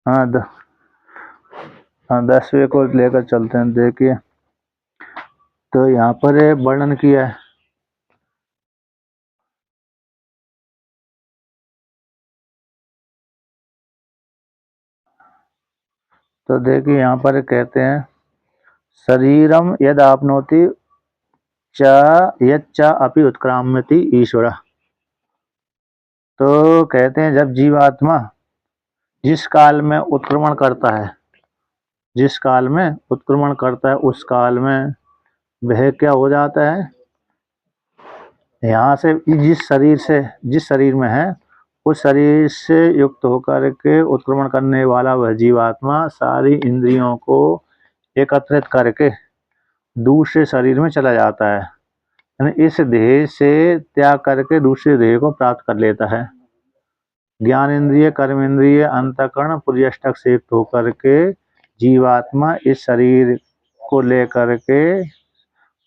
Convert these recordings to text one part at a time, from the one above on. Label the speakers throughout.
Speaker 1: हाँ 10वें को लेकर चलते हैं। देखिए, तो यहाँ पर वर्णन किया है। तो देखिए यहाँ पर कहते हैं, शरीरम यद आपनोति च यच्च अपि उत्क्रामति ईश्वर। तो कहते हैं, जब जीवात्मा जिस काल में उत्क्रमण करता है, जिस काल में उत्क्रमण करता है उस काल में वह क्या हो जाता है, यहाँ से जिस शरीर में है उस शरीर से युक्त होकर के उत्क्रमण करने वाला वह जीवात्मा सारी इंद्रियों को एकत्रित करके दूसरे शरीर में चला जाता है, यानी इस देह से त्याग करके दूसरे देह को प्राप्त कर लेता है। ज्ञान इंद्रिय, कर्म इंद्रिय, अंतःकरण, पुर्यष्टक से युक्त होकर के जीवात्मा इस शरीर को लेकर के,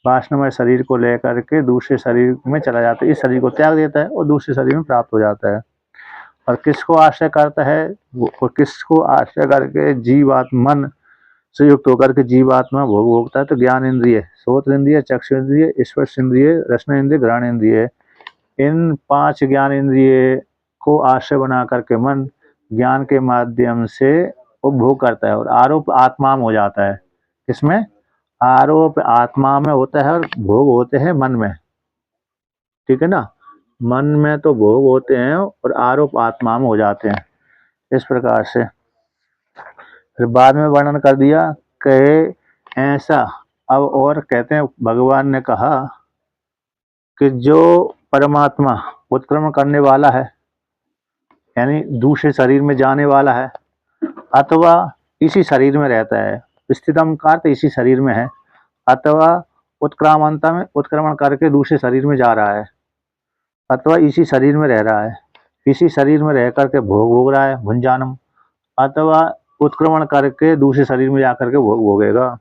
Speaker 1: वासनामय शरीर को लेकर के दूसरे शरीर में चला जाता है, इस शरीर को त्याग देता है और दूसरे शरीर में प्राप्त हो जाता है। और किसको आश्रय करता है, और किसको आश्रय करके जीवात्मा मन से युक्त होकर के जीवात्मा भोग भोगता है, तो ज्ञान इंद्रिय, श्रोत्र इंद्रिय, चक्षु इंद्रिय, स्पर्श इंद्रिय, रसना इंद्रिय, घ्राण इंद्रिय, इन 5 ज्ञान इंद्रिय को आश्रय बना करके मन ज्ञान के माध्यम से उपभोग करता है और आरोप आत्मा में हो जाता है। इसमें आरोप आत्मा में होता है और भोग होते हैं मन में, ठीक है ना। मन में तो भोग होते हैं और आरोप आत्मा में हो जाते हैं। इस प्रकार से फिर बाद में वर्णन कर दिया, कहे ऐसा। अब और कहते हैं, भगवान ने कहा कि जो परमात्मा उत्क्रमण करने वाला है, यानी दूसरे शरीर में जाने वाला है, अथवा इसी शरीर में रहता है, स्थितम का अर्थ इसी शरीर में है, अथवा उत्क्रामंता में उत्क्रमण करके दूसरे शरीर में जा रहा है, अथवा इसी शरीर में रह रहा है, इसी शरीर में रह करके भोग भोग रहा है भुंजानम, अथवा उत्क्रमण करके दूसरे शरीर में जाकर के भोग भोगेगा।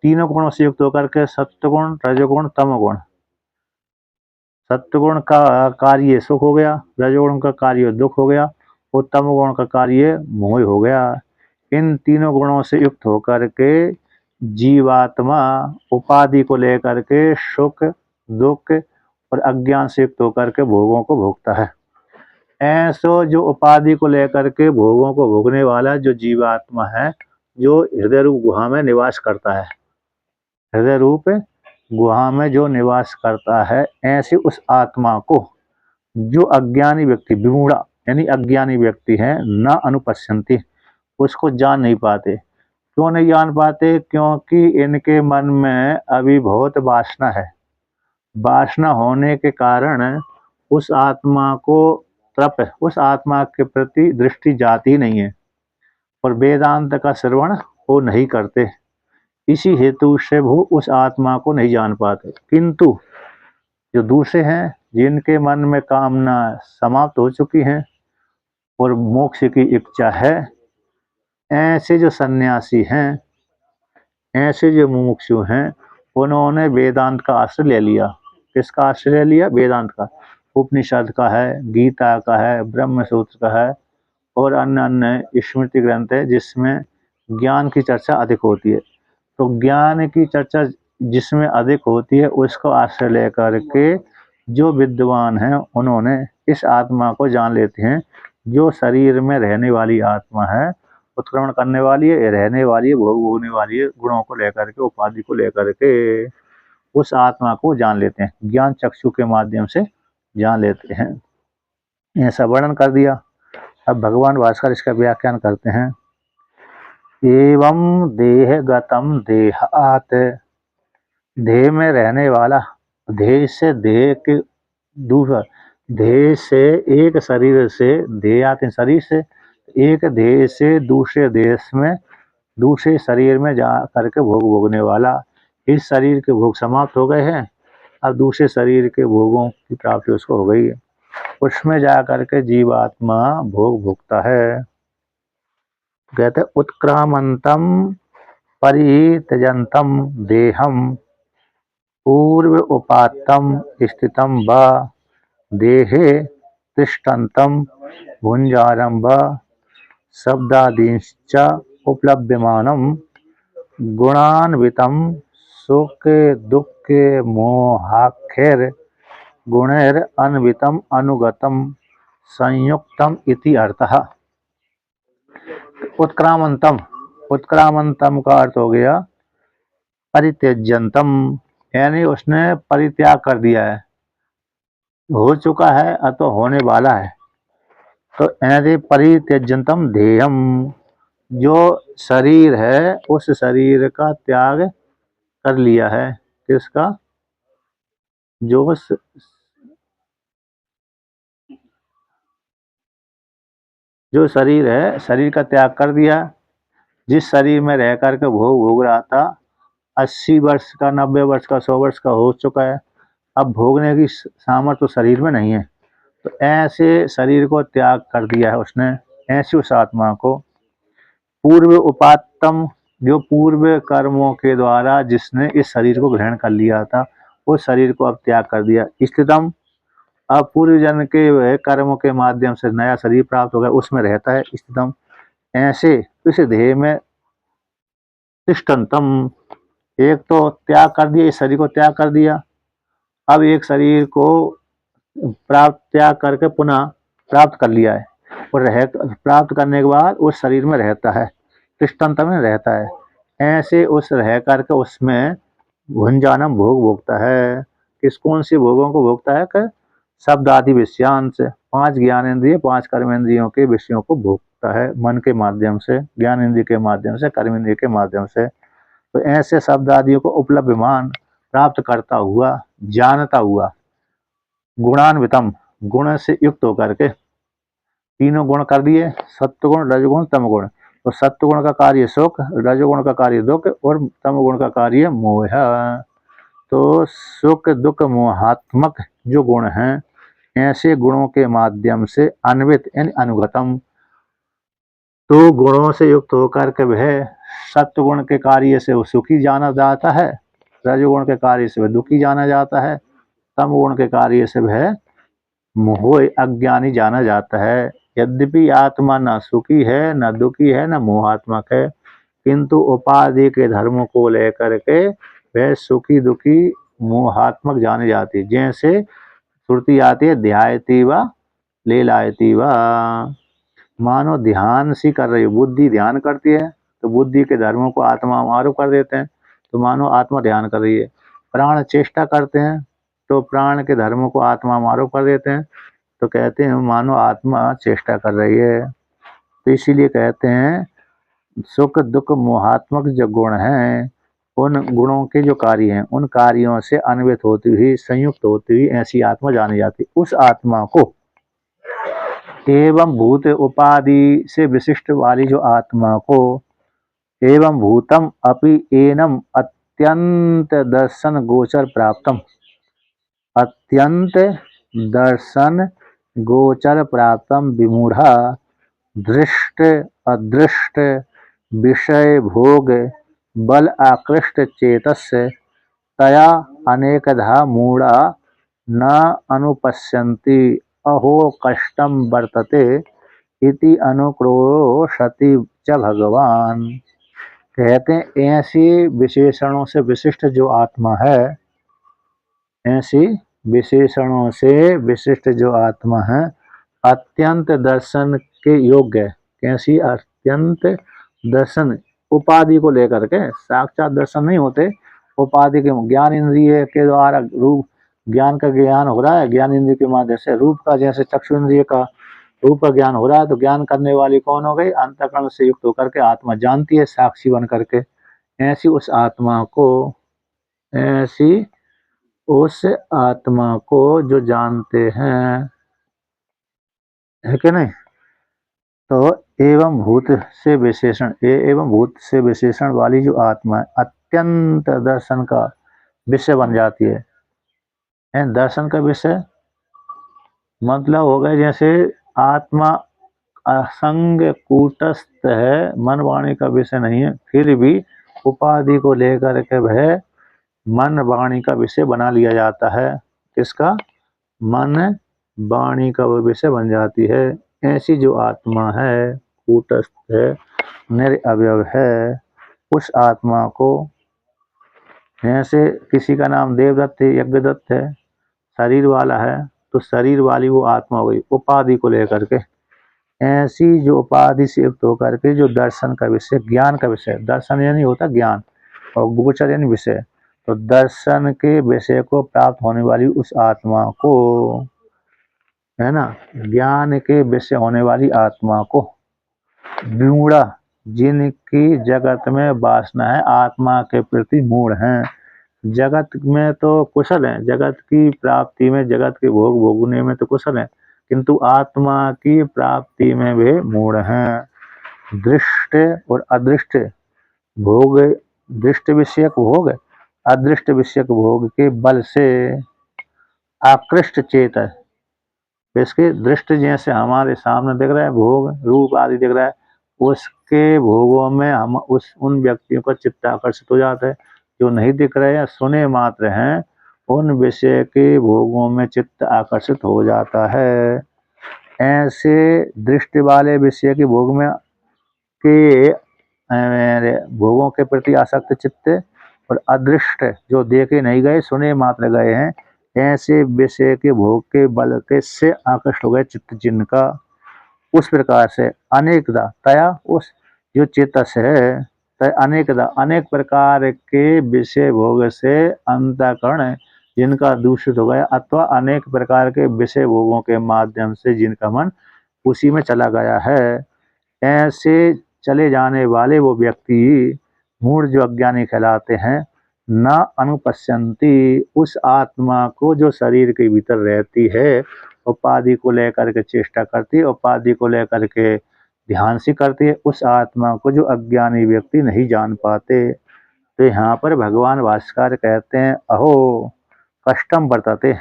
Speaker 1: तीनों गुणों से युक्त होकर के, सत्वगुण, रजोगुण, तमोगुण। सत्वगुण का कार्य सुख हो गया, रजोगुण का कार्य दुख हो गया और तमोगुण का कार्य मोह हो गया। इन तीनों गुणों से युक्त होकर के जीवात्मा उपाधि को लेकर के सुख, दुख और अज्ञान से युक्त होकर के भोगों को भोगता है। ऐसो जो उपाधि को लेकर के भोगों को भोगने वाला जो जीवात्मा है, जो हृदय रूप गुहा में निवास करता है, हृदय रूप गुहा में जो निवास करता है, ऐसे उस आत्मा को जो अज्ञानी व्यक्ति, विमूढ़ा यानी अज्ञानी व्यक्ति है, न अनुपश्यन्ति, उसको जान नहीं पाते। क्यों नहीं जान पाते? क्योंकि इनके मन में अभी बहुत वासना है। वासना होने के कारण उस आत्मा को उस आत्मा के प्रति दृष्टि जाती ही नहीं है और वेदांत का श्रवण वो नहीं करते। इसी हेतु से वो उस आत्मा को नहीं जान पाते। किंतु जो दूसरे हैं, जिनके मन में कामना समाप्त हो चुकी हैं और मोक्ष की इच्छा है, ऐसे जो सन्यासी हैं, ऐसे जो मुमुक्षु हैं, उन्होंने वेदांत का आश्रय ले लिया। किसका आश्रय ले लिया? वेदांत का। उपनिषद का है, गीता का है, ब्रह्म सूत्र का है और अन्य अन्य स्मृति ग्रंथ है जिसमें ज्ञान की चर्चा अधिक होती है। तो ज्ञान की चर्चा जिसमें अधिक होती है उसको आश्रय लेकर के जो विद्वान हैं, उन्होंने इस आत्मा को जान लेते हैं, जो शरीर में रहने वाली आत्मा है, उत्क्रमण करने वाली है, रहने वाली है, भोग भोगने वाली है, गुणों को लेकर के, उपाधि को लेकर के उस आत्मा को जान लेते हैं, ज्ञान चक्षु के माध्यम से जान लेते हैं। ऐसा वर्णन कर दिया। अब भगवान भास्कर इसका व्याख्यान करते हैं। एवं देह गतम देहात, देह में रहने वाला, देह से देह के दूसरा, देह से एक शरीर से, देह आते शरीर से, एक देह से दूसरे देश में, दूसरे शरीर में जा करके भोग भोगने वाला। इस शरीर के भोग समाप्त हो गए हैं, अब दूसरे शरीर के भोगों की प्राप्ति उसको हो गई है, उसमें जा करके जीवात्मा भोग भोगता है। कहते उत्क्रामंतम परित्यजंतम देहम पूर्व उपात्तम स्थितम व देहे तिष्ठन्तं भुंजारं व शब्दादींश्च उपलभ्यमानं गुणान्वितं सुखे दुःखे मोहाख्यैर् गुणैर अन्वितम अनुगतम संयुक्तम इति अर्थः। उत्क्रामंतम, उत्क्रामंतम का अर्थ हो गया परित्यज्यंतम, यानी उसने परित्याग कर दिया है, हो चुका है अथवा होने वाला है। तो यदि परित्यज्यंतम ध्येयम, जो शरीर है उस शरीर का त्याग कर लिया है। किसका? जो शरीर है, शरीर का त्याग कर दिया। जिस शरीर में रह करके भोग भोग रहा था, 80 वर्ष का, 90 वर्ष का, 100 वर्ष का हो चुका है, अब भोगने की सामर्थ्य तो शरीर में नहीं है। तो ऐसे शरीर को त्याग कर दिया है उसने। ऐसी उस आत्मा को पूर्व उपात्तम, जो पूर्व कर्मों के द्वारा जिसने इस शरीर को ग्रहण कर लिया था, उस शरीर को अब त्याग कर दिया। स्थितम, अब पूर्व जन्म के कर्मों के माध्यम से नया शरीर प्राप्त हो गया, उसमें रहता है। स्थितम, ऐसे इस ध्येय में तिष्ठन्तम, एक तो त्याग कर दिया, इस शरीर को त्याग कर दिया, अब एक शरीर को प्राप्त त्याग करके पुनः प्राप्त कर लिया है, और प्राप्त करने के बाद उस शरीर में रहता है, तिष्ठन्त में रहता है। ऐसे उस रह करके उसमें भुंजानम भोग भोगता है। किस कौन सी भोगों को भोगता है? कि शब्द आदि विषयांश, 5 ज्ञानेन्द्रिय 5 कर्मेंद्रियों के विषयों को भोगता है, मन के माध्यम से, ज्ञान इंद्रिय के माध्यम से, कर्मेंद्रिय के माध्यम से। तो ऐसे शब्द आदियों को उपलब्धमान, प्राप्त करता हुआ, जानता हुआ, गुणान्वितम, गुण से युक्त होकर के, तीनों गुण कर दिए, सत्वगुण रजगुण तमगुण। तो सत्वगुण का कार्य सुख, रजगुण का कार्य दुख, और तमगुण का कार्य मोह। तो सुख दुख मोहात्मक जो गुण हैं, ऐसे गुणों के माध्यम से अन्वित यानी अनुगतम, तो गुणों से युक्त होकर के वह सत्वगुण के कार्य से वो सुखी जाना जाता है, रजगुण के कार्य से वह दुखी जाना जाता है, तम गुण के कार्य से वह मोह अज्ञानी जाना जाता है। यद्यपि आत्मा न सुखी है, न दुखी है, न मोहात्मक है, किंतु उपाधि के धर्मों को लेकर के वह सुखी दुखी मोहात्मक जाने जाती है। जैसे श्रुति आती है, ध्यायती व लीलायती व, मानो ध्यान सी कर रही है, बुद्धि ध्यान करती है तो बुद्धि के धर्मों को आत्मा आरोप कर देते हैं, तो मानो आत्मा ध्यान कर रही है। प्राण चेष्टा करते हैं तो प्राण के धर्मों को आत्मा आरोप कर देते हैं, तो कहते हैं मानो आत्मा चेष्टा कर रही है। तो इसीलिए कहते हैं सुख दुख मोहात्मक जो गुण हैं, उन गुणों के जो कार्य हैं, उन कार्यों से अन्वित होती हुई, संयुक्त होती हुई ऐसी आत्मा जानी जाती। उस आत्मा को एवं भूत उपाधि से विशिष्ट वाली जो आत्मा को एवं भूतम अपि एनम अत्यंत दर्शन गोचर प्राप्तम, अत्यंत दर्शन गोचर प्राप्तम विमूढ़ा दृष्ट अदृष्ट विषय भोग बल आकृष्ट चेतस्य तया अनेकधा मूढ़ा न अनुपश्यन्ति अहो कष्टम वर्तते इति अनुक्रोशति च भगवान। कहते हैं ऐसी विशेषणों से विशिष्ट जो आत्मा है, ऐसी विशेषणों से विशिष्ट जो आत्मा है, अत्यंत दर्शन के योग्य है। कैसी? अत्यंत दर्शन, उपाधि को लेकर के, साक्षात दर्शन नहीं होते, उपाधि के ज्ञान इंद्रिय के द्वारा रूप ज्ञान का ज्ञान हो रहा है, ज्ञान इंद्रिय के माध्यम से रूप का, जैसे चक्षु इंद्रिय का रूप का ज्ञान हो रहा है, तो ज्ञान करने वाली कौन हो गई? अंतःकरण से युक्त होकर के आत्मा जानती है, साक्षी बन करके। ऐसी उस आत्मा को, ऐसी उस आत्मा को जो जानते हैं, है कि नहीं? तो एवं भूत से विशेषण, एवं भूत से विशेषण वाली जो आत्मा है, अत्यंत दर्शन का विषय बन जाती है। दर्शन का विषय मतलब हो गया जैसे आत्मा असंग कूटस्थ है, मन वाणी का विषय नहीं है, फिर भी उपाधि को लेकर के वह मन वाणी का विषय बना लिया जाता है। किसका? मन वाणी का वो विषय बन जाती है। ऐसी जो आत्मा है, कूटस्थ है, निरअवयव है, उस आत्मा को, जैसे किसी का नाम देवदत्त है, यज्ञदत्त है, शरीर वाला है, तो शरीर वाली वो आत्मा हो गई उपाधि को लेकर के। ऐसी जो उपाधि से युक्त होकर के जो दर्शन का विषय, ज्ञान का विषय, दर्शन यानी होता ज्ञान और गोचर यानी विषय, तो दर्शन के विषय को प्राप्त होने वाली उस आत्मा को, है ना, ज्ञान के विषय होने वाली आत्मा को मूढ़ा, जिनकी जगत में वासना है, आत्मा के प्रति मूढ़ हैं, जगत में तो कुशल है, जगत की प्राप्ति में, जगत के भोग भोगने में तो कुशल है, किंतु आत्मा की प्राप्ति में वे मूढ़ हैं। दृष्ट और अदृष्ट भोग, दृष्ट विषयक भोग, अदृष्ट विषयक भोग के बल से आकृष्ट चेत है। इसके दृष्ट जैसे हमारे सामने दिख रहा है, भोग रूप आदि दिख रहा है, उसके भोगों में हम उन व्यक्तियों का चित्त आकर्षित हो जाता है। जो नहीं दिख रहे हैं, सुने मात्र हैं, उन विषय के भोगों में चित्त आकर्षित हो जाता है। ऐसे दृष्टि वाले विषय के भोग में के भोगों के प्रति आसक्त चित्त, और अदृष्ट जो देखे नहीं गए, सुने मात्र गए हैं, ऐसे विषय के भोग के बल के से आकृष्ट हो गए चित्त जिनका, उस प्रकार से अनेकदा तया, उस जो चेतस है, तय अनेकदा अनेक प्रकार के विषय भोग से अंतःकरण जिनका दूषित हो गया, अथवा अनेक प्रकार के विषय भोगों के माध्यम से जिनका मन उसी में चला गया है, ऐसे चले जाने वाले वो व्यक्ति मूढ़ जो अज्ञानी कहलाते हैं, न अनुपश्यंती, उस आत्मा को जो शरीर के भीतर रहती है, उपाधि को लेकर के चेष्टा करती है, उपाधि को लेकर के ध्यान से करती है, उस आत्मा को जो अज्ञानी व्यक्ति नहीं जान पाते। तो यहाँ पर भगवान भाष्यकार कहते हैं, अहो कष्टम वर्तते,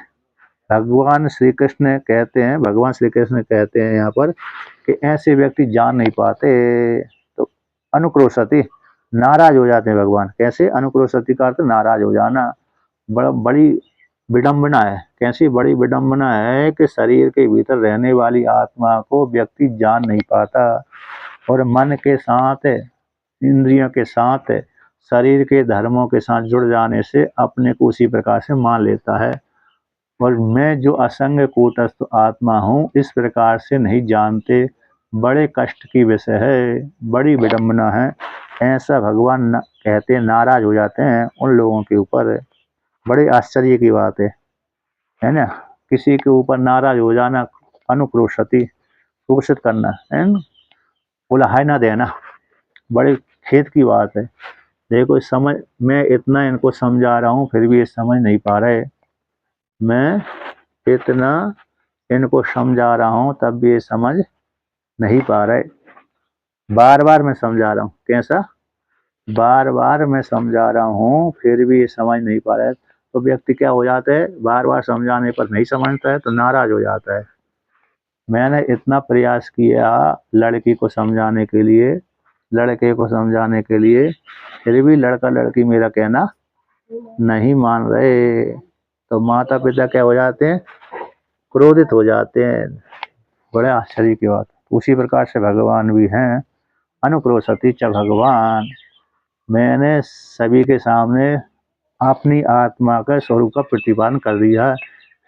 Speaker 1: भगवान श्री कृष्ण कहते हैं, भगवान श्री कृष्ण कहते हैं यहाँ पर कि ऐसे व्यक्ति जान नहीं पाते, तो अनुक्रोशति, नाराज हो जाते हैं भगवान। कैसे? अनुक्रोशति का अर्थ नाराज हो जाना। बड़ी विडंबना है। कैसी बड़ी विडंबना है कि शरीर के भीतर रहने वाली आत्मा को व्यक्ति जान नहीं पाता, और मन के साथ, इंद्रियों के साथ, शरीर के धर्मों के साथ जुड़ जाने से अपने को उसी प्रकार से मान लेता है, और मैं जो असंग कूटस्थ आत्मा हूँ इस प्रकार से नहीं जानते। बड़े कष्ट की विषय है, बड़ी विडंबना है। ऐसा भगवान कहते नाराज हो जाते हैं उन लोगों के ऊपर। बड़े आश्चर्य की बात है ना, किसी के ऊपर नाराज हो जाना, अनुक्रोशति, क्रोशित करना, है ना, उल्हाय ना देना, बड़े खेद की बात है। देखो इस समय मैं इतना इनको समझा रहा हूँ फिर भी ये समझ नहीं पा रहे, मैं इतना इनको समझा रहा हूँ तब भी ये समझ नहीं पा रहे। बार बार मैं समझा रहा हूँ, कैसा, बार बार मैं समझा रहा हूँ फिर भी ये समझ नहीं पा रहा है, तो व्यक्ति क्या हो जाता है, बार बार समझाने पर नहीं समझता है तो नाराज हो जाता है। मैंने इतना प्रयास किया लड़की को समझाने के लिए, लड़के को समझाने के लिए, फिर भी लड़का लड़की मेरा कहना नहीं मान रहे, तो माता पिता क्या हो जाते हैं, क्रोधित हो जाते हैं। बड़े आश्चर्य की बात। उसी प्रकार से भगवान भी हैं, अनुक्रोशति च भगवान। मैंने सभी के सामने अपनी आत्मा का स्वरूप का प्रतिपादन कर दिया,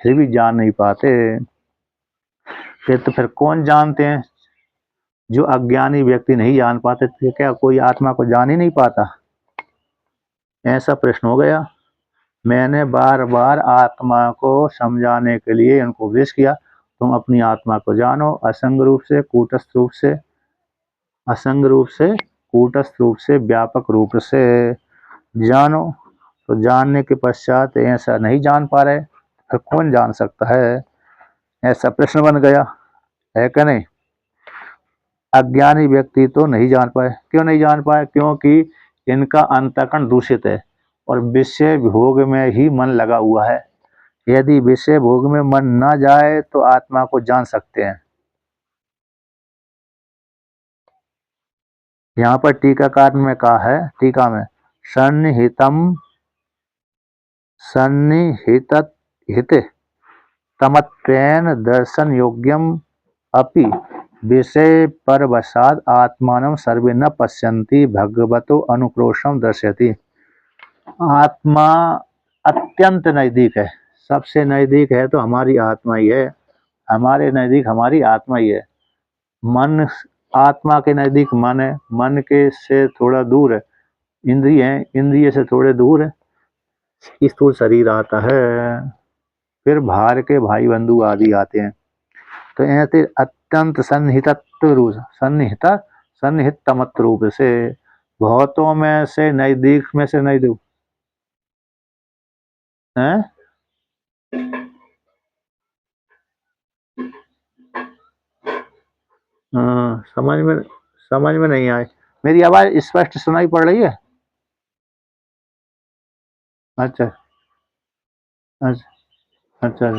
Speaker 1: फिर भी जान नहीं पाते। फिर कौन जानते हैं? जो अज्ञानी व्यक्ति नहीं जान पाते थे, क्या कोई आत्मा को जान ही नहीं पाता? ऐसा प्रश्न हो गया। मैंने बार बार आत्मा को समझाने के लिए उनको उपदेश किया, तुम अपनी आत्मा को जानो, असंग रूप से, कूटस्थ रूप से, असंग रूप से, कूटस्थ रूप से, व्यापक रूप से जानो। तो जानने के पश्चात ऐसा नहीं जान पा रहे, फिर कौन जान सकता है? ऐसा प्रश्न बन गया है कि नहीं? अज्ञानी व्यक्ति तो नहीं जान पाए। क्यों नहीं जान पाए? क्योंकि इनका अंतःकरण दूषित है और विषय भोग में ही मन लगा हुआ है। यदि विषय भोग में मन ना जाए तो आत्मा को जान सकते हैं। यहाँ पर टीकाकार में कहा है, टीका में, सन्निहितम सन्निहित हित तमत्वेन दर्शन योग्यम अपि विषय परवशाद आत्मानं सर्वे न पश्यन्ति भगवतो अनुक्रोशम दर्शयति। आत्मा अत्यंत नजदीक है, सबसे नजदीक है तो हमारी आत्मा ही है, हमारे नजदीक हमारी आत्मा ही है। मन, आत्मा के नजदीक मन है, मन के से थोड़ा दूर है इंद्रिय है, इंद्रिय से थोड़े दूर है स्थूल शरीर आता है, फिर बाहर के भाई बंधु आदि आते हैं। तो ऐसे अत्यंत सन्निहितत्व रूप सन्निहितमत रूप से बहुतों में से नजदीक में से नजदीक है। समझ में नहीं आए। मेरी आवाज स्पष्ट सुनाई पड़ रही है? अच्छा अच्छा अच्छा।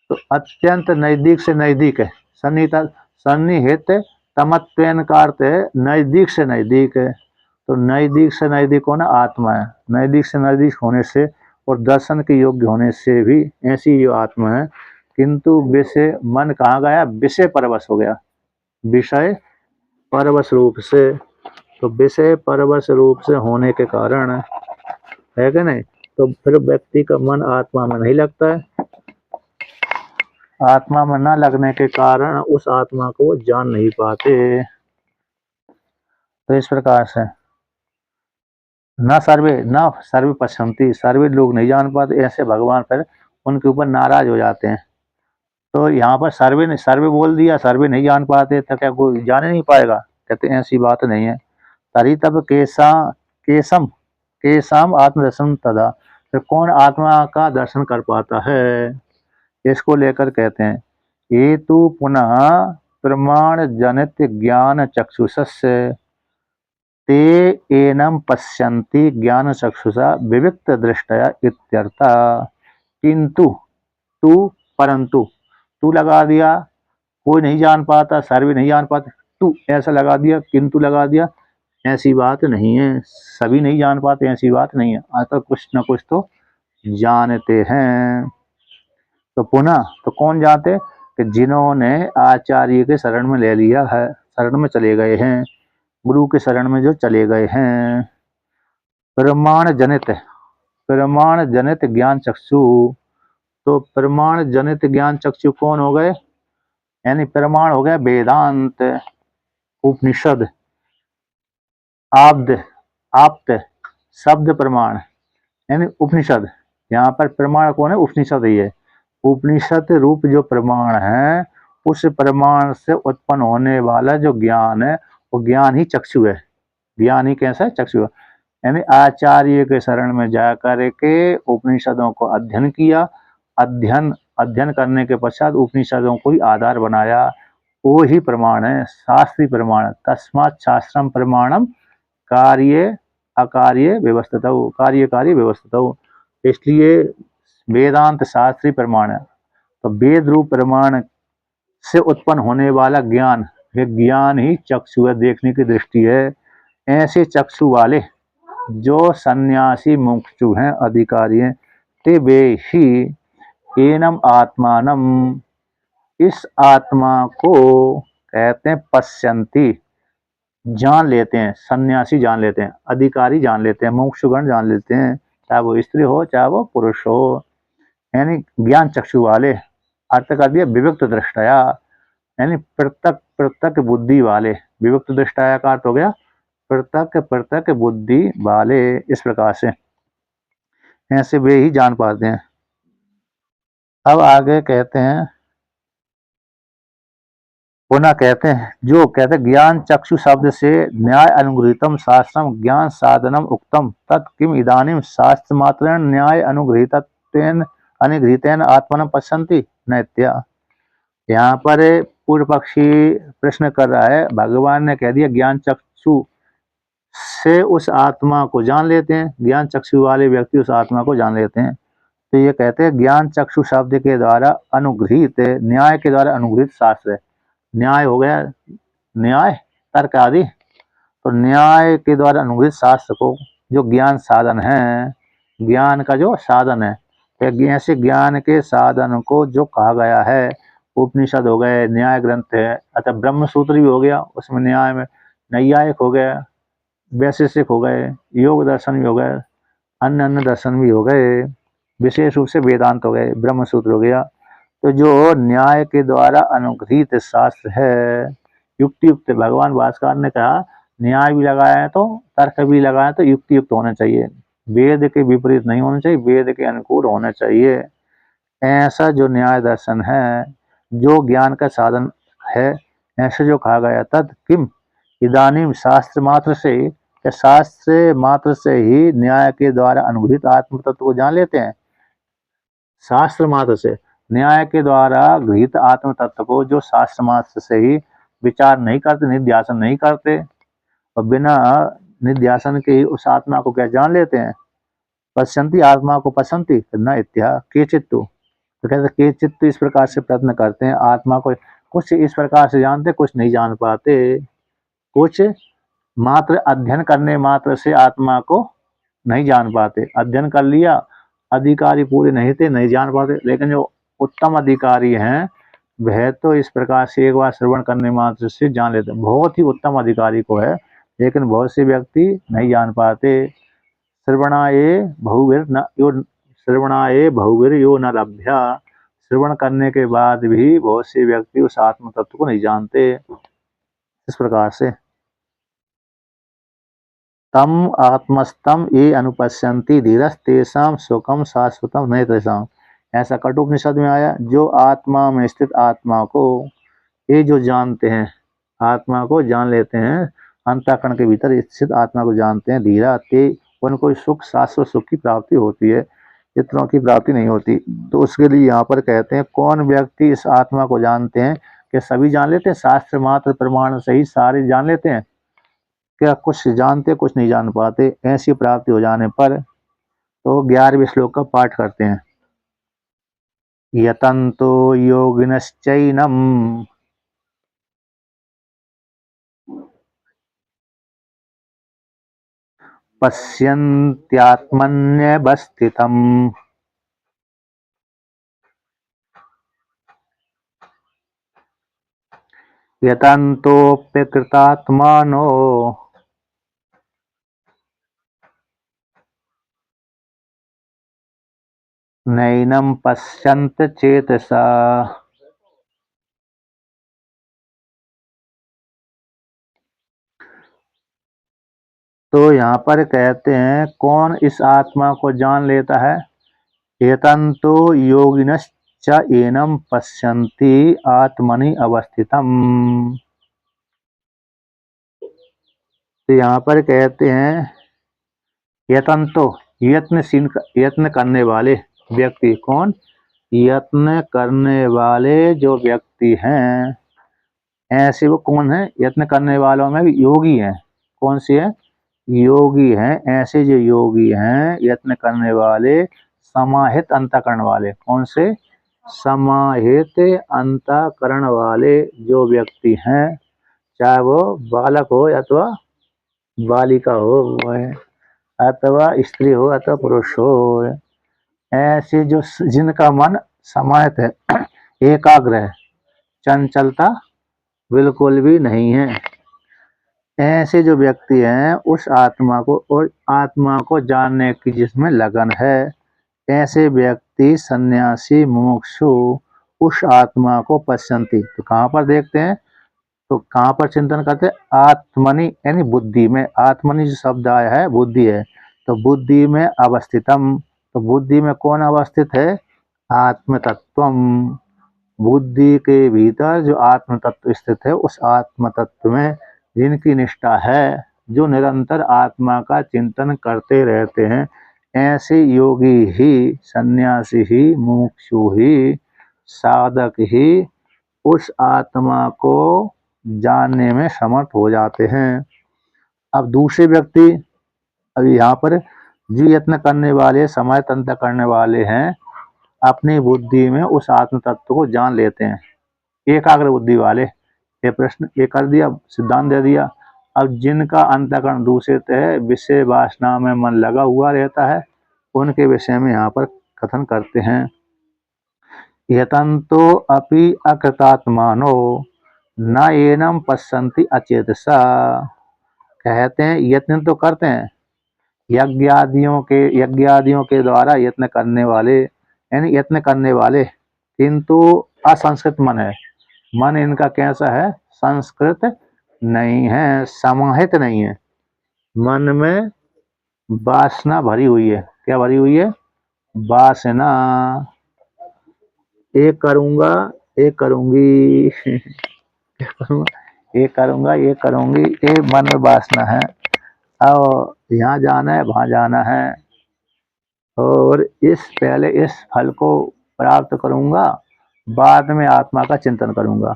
Speaker 1: तो अत्यंत नजदीक से नजदीक है, सन्निहित सन्निहित तमत्वेन का अर्थ है नजदीक से नजदीक है। तो नजदीक से नजदीक होना आत्मा है, नजदीक से नजदीक होने से और दर्शन के योग्य होने से भी ऐसी जो आत्मा है, किंतु विषय मन कहाँ गया, विषय परवश हो गया, विषय परवश रूप से। तो विषय परवश रूप से होने के कारण है कि नहीं, तो फिर व्यक्ति का मन आत्मा में नहीं लगता है, आत्मा में न लगने के कारण उस आत्मा को जान नहीं पाते। तो इस प्रकार से न सर्वे पश्यन्ति, सर्वे लोग नहीं जान पाते, ऐसे भगवान फिर उनके ऊपर नाराज हो जाते हैं। तो यहाँ पर सर्वे ने सर्वे बोल दिया, सर्वे नहीं जान पाते तो क्या कोई जान नहीं पाएगा? कहते ऐसी बात नहीं है। तरी तब केसम केसाम आत्मदर्शन तदा, फिर कौन आत्मा का दर्शन कर पाता है, इसको लेकर कहते हैं ये तो पुनः प्रमाण जनित ज्ञान चक्षुषस्य ते एनम पश्यन्ति ज्ञान चक्षुषा विविक्त दृष्टया इत्यर्था। किंतु तू, परंतु, तू लगा दिया, कोई नहीं जान पाता, सर्वे नहीं जान पाते, तू ऐसा लगा दिया, किंतु लगा दिया, ऐसी बात नहीं है, सभी नहीं जान पाते ऐसी बात नहीं है, आज तक कुछ न कुछ तो जानते हैं। तो पुनः तो कौन जानते, कि जिन्होंने आचार्य के शरण में ले लिया है, शरण में चले गए हैं, गुरु के शरण में जो चले गए हैं। प्रमाण जनित ज्ञान चक्षु, तो प्रमाण जनित ज्ञान चक्षु कौन हो गए, यानी प्रमाण हो गया वेदांत, उपनिषद, आब्द आप्त, शब्द प्रमाण यानी उपनिषद। यहाँ पर प्रमाण कौन है, उपनिषद ही है। उपनिषद रूप जो प्रमाण है, उस प्रमाण से उत्पन्न होने वाला जो ज्ञान है, वो ज्ञान ही चक्षु है, ज्ञान ही कैसा है, चक्षु है। यानी आचार्य के शरण में जाकर के उपनिषदों को अध्ययन किया, अध्ययन करने के पश्चात उपनिषदों को ही आधार बनाया, वो ही प्रमाण है, शास्त्रीय प्रमाण। तस्मात् शास्त्रम प्रमाणम कार्य अकार्य व्यवस्थित, कार्य व्यवस्थित, इसलिए वेदांत शास्त्रीय प्रमाण है। तो वेद रूप प्रमाण से उत्पन्न होने वाला ज्ञान, वे ज्ञान ही चक्षु है, देखने की दृष्टि है। ऐसे चक्षु वाले जो सन्यासी मुमुक्षु हैं, अधिकारी हैं, ते वे ही एनम आत्मानम, इस आत्मा को कहते हैं पश्यन्ति, जान लेते हैं, सन्यासी जान लेते हैं, अधिकारी जान लेते हैं, मुमुक्षुगण जान लेते हैं, चाहे वो स्त्री हो चाहे वो पुरुष हो, यानी ज्ञान चक्षु वाले। अर्थ कर दिया विविक्त दृष्टया, यानी पृथक पृथक बुद्धि वाले, विविक्त दृष्टया का अर्थ हो गया पृथक पृथक बुद्धि वाले। इस प्रकार से ऐसे वे ही जान पाते हैं। अब आगे कहते हैं, पुनः कहते हैं, जो कहते हैं ज्ञान चक्षु शब्द से न्याय अनुगृहीतम शास्त्रम ज्ञान साधनम उक्तम तत् किम इदानीम शास्त्र मात्र न्याय अनुगृहीतेन अनुगृहीतेन आत्मन पश्यन्ति नैत्या। यहाँ पर पूर्व पक्षी प्रश्न कर रहा है, भगवान ने कह दिया ज्ञान चक्षु से उस आत्मा को जान लेते हैं, ज्ञान चक्षु वाले व्यक्ति उस आत्मा को जान लेते हैं। तो ये कहते हैं ज्ञान चक्षु शब्द के द्वारा अनुगृहित, न्याय के द्वारा अनुगृहित शास्त्र है। न्याय हो गया न्याय तर्क आदि, तो न्याय के द्वारा अनुगृहित शास्त्र को जो ज्ञान साधन है, ज्ञान का जो साधन है, ऐसे ज्ञान के साधन को जो कहा गया है उपनिषद हो गए, न्याय ग्रंथ है, अतः ब्रह्म सूत्र भी हो गया, उसमें न्याय में नैयायिक हो गए, वैशेषिक हो गए, योग दर्शन भी हो गए, अन्य अन्य दर्शन भी हो गए, विशेष रूप से वेदांत हो गए, ब्रह्म सूत्र हो गया। तो जो न्याय के द्वारा अनुग्रहित शास्त्र है, युक्ति युक्त, भगवान भास्कर ने कहा न्याय भी लगाया है तो तर्क भी लगाया तो युक्ति युक्त होना चाहिए, वेद के विपरीत नहीं होना चाहिए, वेद के अनुकूल होना चाहिए। ऐसा जो न्याय दर्शन है, जो ज्ञान का साधन है, ऐसे जो कहा गया, तद किम इदानीम शास्त्र मात्र से, क्या शास्त्र मात्र से ही न्याय के द्वारा अनुग्रहित आत्म तत्व को जान लेते हैं? शास्त्र मात्र से, न्याय के द्वारा गृहीत आत्म तत्व को जो शास्त्र मात्र से ही विचार नहीं करते, निध्यासन नहीं करते, और बिना निध्यासन के ही उस आत्मा को क्या जान लेते हैं? पश्यंती आत्मा को पसंती न इत्या केचित, तो कहते केचित तो इस प्रकार से प्रयत्न करते हैं आत्मा को, कुछ इस प्रकार से जानते, कुछ नहीं जान पाते, कुछ मात्र अध्ययन करने मात्र से आत्मा को नहीं जान पाते, अध्ययन कर लिया, अधिकारी पूरे नहीं थे, नहीं जान पाते, लेकिन जो उत्तम अधिकारी हैं वह तो इस प्रकार से एक बार श्रवण करने मात्र से जान लेते, बहुत ही उत्तम अधिकारी को है, लेकिन बहुत से व्यक्ति नहीं जान पाते। श्रवणाए बहुवीर यो न लभ्या, श्रवण करने के बाद भी बहुत से व्यक्ति उस आत्म तत्व को नहीं जानते। इस प्रकार से तम आत्मस्तम ये अनुपश्यंती धीरस्तेषाम सुखम शाश्वतम नहीं तेषाम, ऐसा कठोपनिषद में आया। जो आत्मा में स्थित आत्मा को ये जो जानते हैं, आत्मा को जान लेते हैं, अंतःकरण के भीतर स्थित आत्मा को जानते हैं, धीरा ते उनको सुख, शाश्वत सुख की प्राप्ति होती है, इतनों की प्राप्ति नहीं होती। तो उसके लिए यहाँ पर कहते हैं, कौन व्यक्ति इस आत्मा को जानते हैं? कि सभी जान लेते हैं, शास्त्र मात्र प्रमाण से ही सारे जान लेते हैं? क्या कुछ जानते, कुछ नहीं जान पाते? ऐसी प्राप्ति हो जाने पर तो 11वें श्लोक का पाठ करते हैं। यतन्तो योगिनश्चैनम पश्यन्त्यात्मन्यवस्थितम् यतन्तोऽप्यकृतात्मानो नैनं पश्यन्त चेतसा। तो यहाँ पर कहते हैं, कौन इस आत्मा को जान लेता है? एतन्तो योगिनश्च एनं पश्यन्ति आत्मनि अवस्थितम्। तो यहाँ पर कहते हैं, यतन्तो, यत्न करने वाले व्यक्ति, कौन? यत्न करने वाले जो व्यक्ति हैं, ऐसे वो कौन है? यत्न करने वालों में भी योगी हैं। कौन सी है? योगी हैं। ऐसे जो योगी हैं, यत्न करने वाले, समाहित अंतःकरण वाले, कौन से? समाहित अंतःकरण वाले जो व्यक्ति हैं, चाहे वो बालक हो अथवा बालिका हो, अथवा स्त्री हो अथवा पुरुष हो, ऐसे जो जिनका मन समाहित है, एकाग्र है, चंचलता बिल्कुल भी नहीं है, ऐसे जो व्यक्ति हैं, उस आत्मा को और आत्मा को जानने की जिसमें लगन है, ऐसे व्यक्ति सन्यासी मुमुक्षु उस आत्मा को पश्यन्ति। तो कहाँ पर देखते हैं? तो कहाँ पर चिंतन करते हैं? आत्मनि, यानी बुद्धि में। आत्मनि जो शब्द आया है, बुद्धि है, तो बुद्धि में अवस्थितम। तो बुद्धि में कौन अवस्थित है? आत्म तत्वम। बुद्धि के भीतर जो आत्म तत्व स्थित है, उस आत्म तत्व में जिनकी निष्ठा है, जो निरंतर आत्मा का चिंतन करते रहते हैं, ऐसे योगी ही, सन्यासी ही, मुमुक्षु ही, साधक ही उस आत्मा को जानने में समर्थ हो जाते हैं। अब दूसरे व्यक्ति, अभी यहाँ पर जो यत्न करने वाले, समय तंत्र करने वाले हैं, अपनी बुद्धि में उस आत्म तत्व को जान लेते हैं, एकाग्र बुद्धि वाले। ये प्रश्न ये कर दिया, सिद्धांत दे दिया। अब जिनका अंतःकरण दूषित है, विषय वासना में मन लगा हुआ रहता है, उनके विषय में यहाँ पर कथन करते हैं। यतन्तो अपि अकृतात्मानो न एनम पश्यन्ति अचेतसा। कहते हैं यत्न तो करते हैं, यज्ञादियों के द्वारा यत्न करने वाले, यानी यत्न करने वाले, किंतु असंस्कृत मन है। मन इनका कैसा है? संस्कृत नहीं है, समाहित नहीं है। मन में वासना भरी हुई है। क्या भरी हुई है? वासना। एक करूंगा, एक करूंगी ये करूंगा, ये करूंगी, ये मन में वासना है। और यहाँ जाना है, वहां जाना है, और पहले इस फल को प्राप्त करूंगा, बाद में आत्मा का चिंतन करूंगा,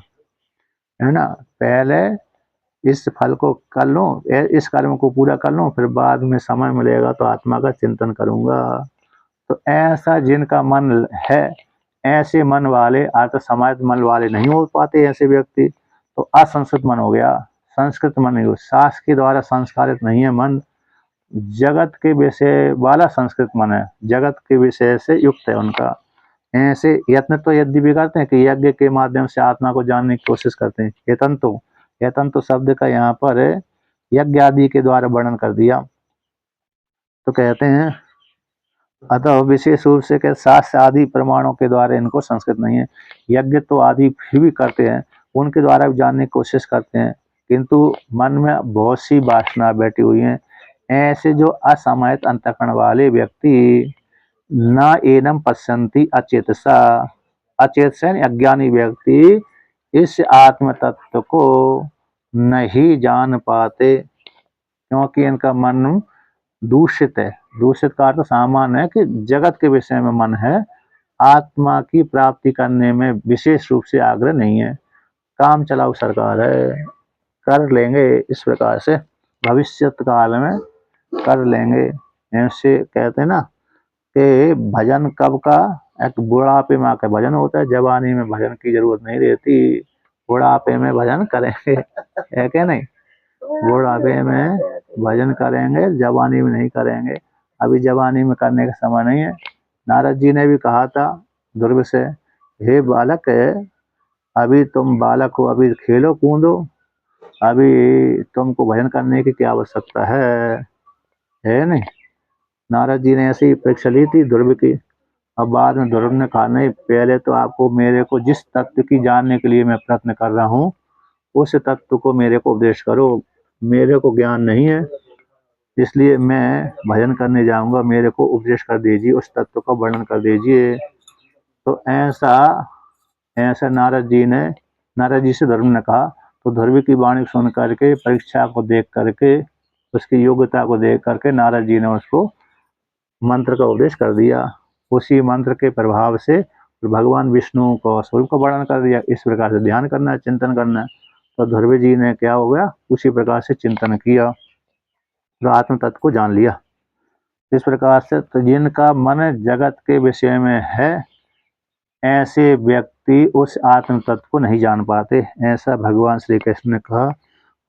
Speaker 1: है ना। पहले इस फल को कर लूं, इस कर्म को पूरा कर लूं, फिर बाद में समय मिलेगा तो आत्मा का चिंतन करूंगा। तो ऐसा जिनका मन है, ऐसे मन वाले अर्थ समाहित मन वाले नहीं हो पाते ऐसे व्यक्ति, तो असंस्कृत मन हो गया। संस्कृत मन नहीं हो, शास्त्र के द्वारा संस्कारित नहीं है मन, जगत के विषय वाला संस्कृत मन है, जगत के विषय से युक्त है उनका। ऐसे यत्न तो यदि भी करते हैं कि यज्ञ के माध्यम से आत्मा को जानने की कोशिश करते हैं। यतन तो शब्द का यहाँ पर यज्ञ आदि के द्वारा वर्णन कर दिया। तो कहते हैं अतः विशेष रूप से क्या शास्त्र आदि प्रमाणों के द्वारा इनको संस्कृत नहीं है। यज्ञ तो आदि फिर भी करते हैं, उनके द्वारा भी जानने की कोशिश करते हैं, किंतु मन में बहुत सी वासना बैठी हुई है। ऐसे जो असमाहित अंतःकरण वाले व्यक्ति न एनम पश्यन्ति अचेतसा, अचेत से अज्ञानी व्यक्ति इस आत्म तत्व को नहीं जान पाते, क्योंकि इनका मन दूषित है। दूषित का अर्थ सामान्य है कि जगत के विषय में मन है, आत्मा की प्राप्ति करने में विशेष रूप से आग्रह नहीं है। काम चलाऊ सरकार है, कर लेंगे इस प्रकार से, भविष्य काल में कर लेंगे। ऐसे कहते हैं ना कि भजन कब का? एक बुढ़ापे में आकर भजन होता है, जवानी में भजन की जरूरत नहीं रहती। बुढ़ापे में भजन करेंगे है क्या? नहीं, बुढ़ापे में भजन करेंगे, जवानी में नहीं करेंगे। अभी जवानी में करने का समय नहीं है। नारद जी ने भी कहा था ध्रुव से, हे बालक है, अभी तुम बालक हो, अभी खेलो कूदो, अभी तुमको भजन करने की क्या आवश्यकता है नहीं। नारद जी ने ऐसी परीक्षा ली थी ध्रुव की। अब बाद में ध्रुव ने कहा नहीं, पहले तो आपको मेरे को जिस तत्व की जानने के लिए मैं प्रयत्न कर रहा हूँ, उस तत्व को मेरे को उपदेश करो। मेरे को ज्ञान नहीं है, इसलिए मैं भजन करने जाऊंगा, मेरे को उपदेश कर दीजिए, उस तत्व का वर्णन कर दीजिए। तो ऐसा ऐसा नारद जी से ध्रुव ने कहा। तो ध्रुव की वाणी सुन करके, परीक्षा को देख करके, उसकी योग्यता को देख करके नारद जी ने उसको मंत्र का उपदेश कर दिया। उसी मंत्र के प्रभाव से भगवान विष्णु को स्वरूप का वर्णन कर दिया। इस प्रकार से ध्यान करना है, चिंतन करना है। तो ध्रुव जी ने क्या हो गया, उसी प्रकार से चिंतन किया, तो आत्म तत्व को जान लिया। इस प्रकार से तो जिनका मन जगत के विषय में है, ऐसे व्यक्ति उस आत्म तत्व को नहीं जान पाते, ऐसा भगवान श्री कृष्ण ने कहा।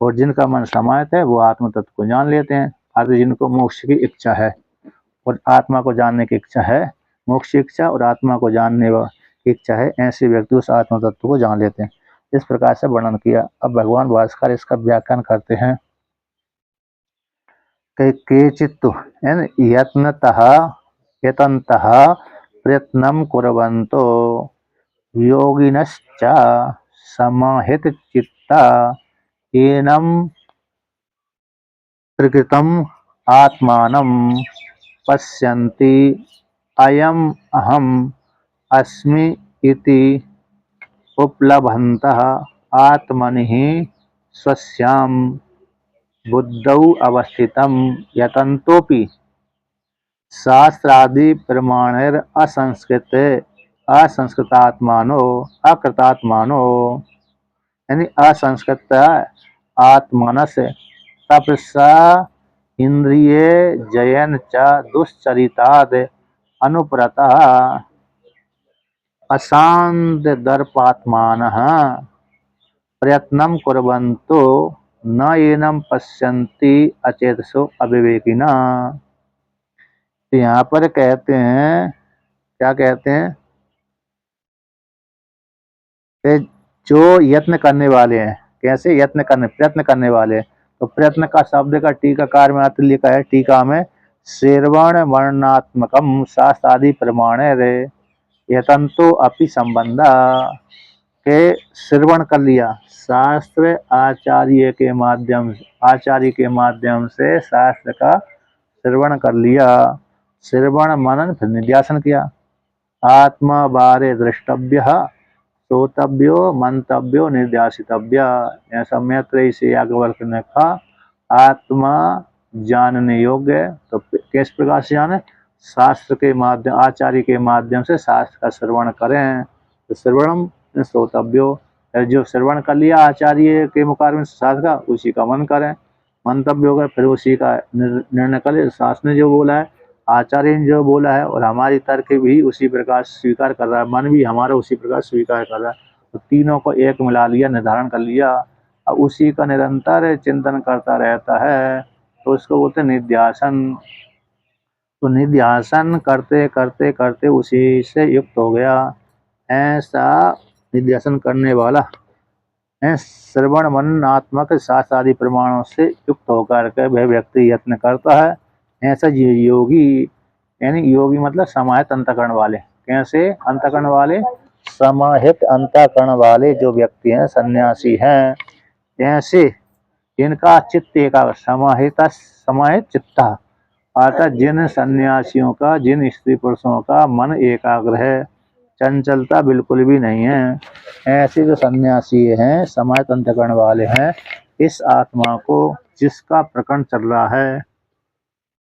Speaker 1: और जिनका मन समाहित है वो आत्म तत्व को जान लेते हैं। अर्थात जिनको मोक्ष की इच्छा है और आत्मा को जानने की इच्छा है, मोक्ष की इच्छा और आत्मा को जानने की इच्छा है, ऐसे व्यक्ति उस आत्म तत्व को जान लेते हैं। इस प्रकार से वर्णन किया। अब भगवान भास्कर इसका व्याख्यान करते हैं। केचित्तु यत्नतः यतन्तः प्रयत्नं कुर्वन्तो योगिनश्च समाहितचित्ता एनं प्रकृतम् आत्मानं पश्यन्ति अयम् अहम् अस्मि इति उपलभन्तः आत्मनि स्वस्यां बुद्धौ अवस्थितं यतन्तोपि शास्त्रादि प्रमाणैर असंस्कृतात्मानो अकृतात्मानो, यानी असंस्कृत आत्मनस तपसा इंद्रिय जयन च दुश्चरिताद अनुपरतः अशांत दर्पात्मानः प्रयत्नं कुर्वन्तो न एनं पश्यन्ति अचेतसो अविवेकिनः। तो यहाँ पर कहते हैं, क्या कहते हैं कि जो यत्न करने वाले हैं, कैसे यत्न करने, प्रयत्न करने वाले हैं। तो प्रयत्न का शब्द का टीकाकार में अर्थ लिखा है टीका में, श्रवण वर्णात्मकम शास्त्रादि प्रमाण रे यतंतो अपि संबंधा, के श्रवण कर लिया शास्त्र आचार्य के माध्यम से शास्त्र का श्रवण कर लिया। श्रवण मनन फिर निध्यासन किया। आत्मा बारे द्रष्टव्य श्रोतव्यो मंतव्यो निर्ध्यासितव्य, ऐसा मैत्रेयी से याज्ञवल्क्य ने कहा। आत्मा जानने योग्य है, तो किस प्रकार से जाने, शास्त्र के माध्यम, आचार्य के माध्यम से शास्त्र का श्रवण करें। तो श्रवणम श्रोतव्यो, जो श्रवण कर लिया आचार्य के मुकाबले शास्त्र का, उसी का मन करें। मंतव्य होगा, फिर उसी का निर्णय करें। शास्त्र ने जो बोला है, आचार्य ने जो बोला है, और हमारी तर्क भी उसी प्रकार स्वीकार कर रहा है, मन भी हमारा उसी प्रकार स्वीकार कर रहा है। तो तीनों को एक मिला लिया, निर्धारण कर लिया, और उसी का निरंतर चिंतन करता रहता है, तो उसको बोलते हैं निध्यासन। तो निध्यासन करते करते करते उसी से युक्त हो गया। ऐसा निध्यासन करने वाला है श्रवण मननात्मक शास्त्र आदि प्रमाणों से युक्त होकर के वह व्यक्ति यत्न करता है। ऐसा योगी, यानी योगी मतलब समाहित अंतःकरण वाले। कैसे अंतःकरण वाले, समाहित अंतःकरण वाले जो व्यक्ति हैं, सन्यासी हैं, ऐसे जिनका चित्त एकाग्र, समाहित चित्ता, अर्थात जिन सन्यासियों का, जिन स्त्री पुरुषों का मन एकाग्र है, चंचलता बिल्कुल भी नहीं है, ऐसे जो सन्यासी हैं, समाहित अंतःकरण वाले हैं, इस आत्मा को जिसका प्रकरण चल रहा है,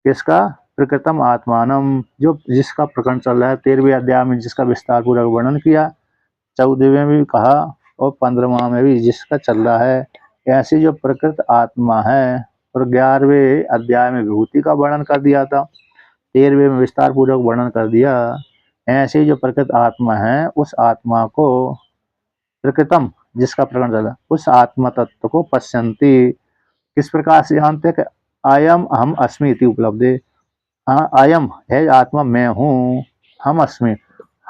Speaker 1: किसका, प्रकृतम आत्मानम, जो जिसका प्रकरण चल रहा है, 13वें अध्याय में जिसका विस्तार पूर्वक वर्णन किया, 14वें में भी कहा, और 15वां में भी जिसका चल रहा है, ऐसी जो प्रकृत आत्मा है। और 11वें अध्याय में विभूति का वर्णन कर दिया था, 13वें में विस्तार पूर्वक वर्णन कर दिया। ऐसे जो प्रकृत आत्मा है, उस आत्मा को प्रकृतम, जिसका प्रकरण चल रहा है, उस आत्मा तत्व को पश्यन्ति, किस प्रकार से जानते हैं कि अयम अहम अस्मि इति उपलब्धि। हाँ, अयम है आत्मा, मैं हूँ, हम अस्मि,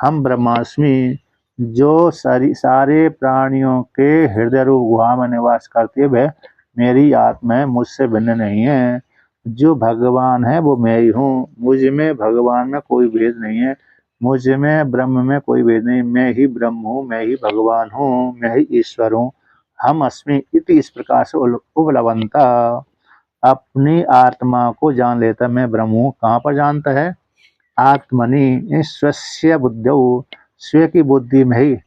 Speaker 1: हम ब्रह्मास्मि, जो सारे प्राणियों के हृदय रूप गुहा में निवास करती है, वह मेरी आत्मा है, मुझसे भिन्न नहीं है। जो भगवान है वो मैं ही हूँ, मुझ में भगवान में कोई भेद नहीं है, मुझ में ब्रह्म में कोई भेद नहीं, मैं ही ब्रह्म हूँ, मैं ही भगवान हूँ, मैं ही ईश्वर हूँ। हम अस्मि इति, इस प्रकार से उपलब्धता, अपनी आत्मा को जान लेता है, मैं ब्रह्म हूँ। कहाँ पर जानता है, आत्मनि स्वस्य बुद्धौ, स्व की बुद्धि में ही,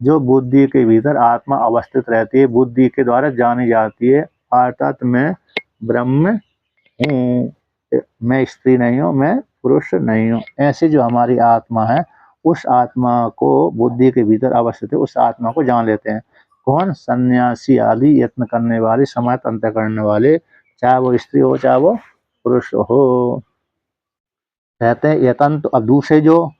Speaker 1: जो बुद्धि के भीतर आत्मा अवस्थित रहती है, बुद्धि के द्वारा जानी जाती है, अर्थात मैं ब्रह्म हूँ, मैं स्त्री नहीं हूँ, मैं पुरुष नहीं हूँ। ऐसे जो हमारी आत्मा है, उस आत्मा को बुद्धि के भीतर अवस्थित है, उस आत्मा को जान लेते हैं। कौन, सन्यासी आदि यत्न करने वाले, समाहित अंत करने वाले, चाहे वो स्त्री हो चाहे वो पुरुष हो। कहते हैं यतन, तो अब दूसरे जो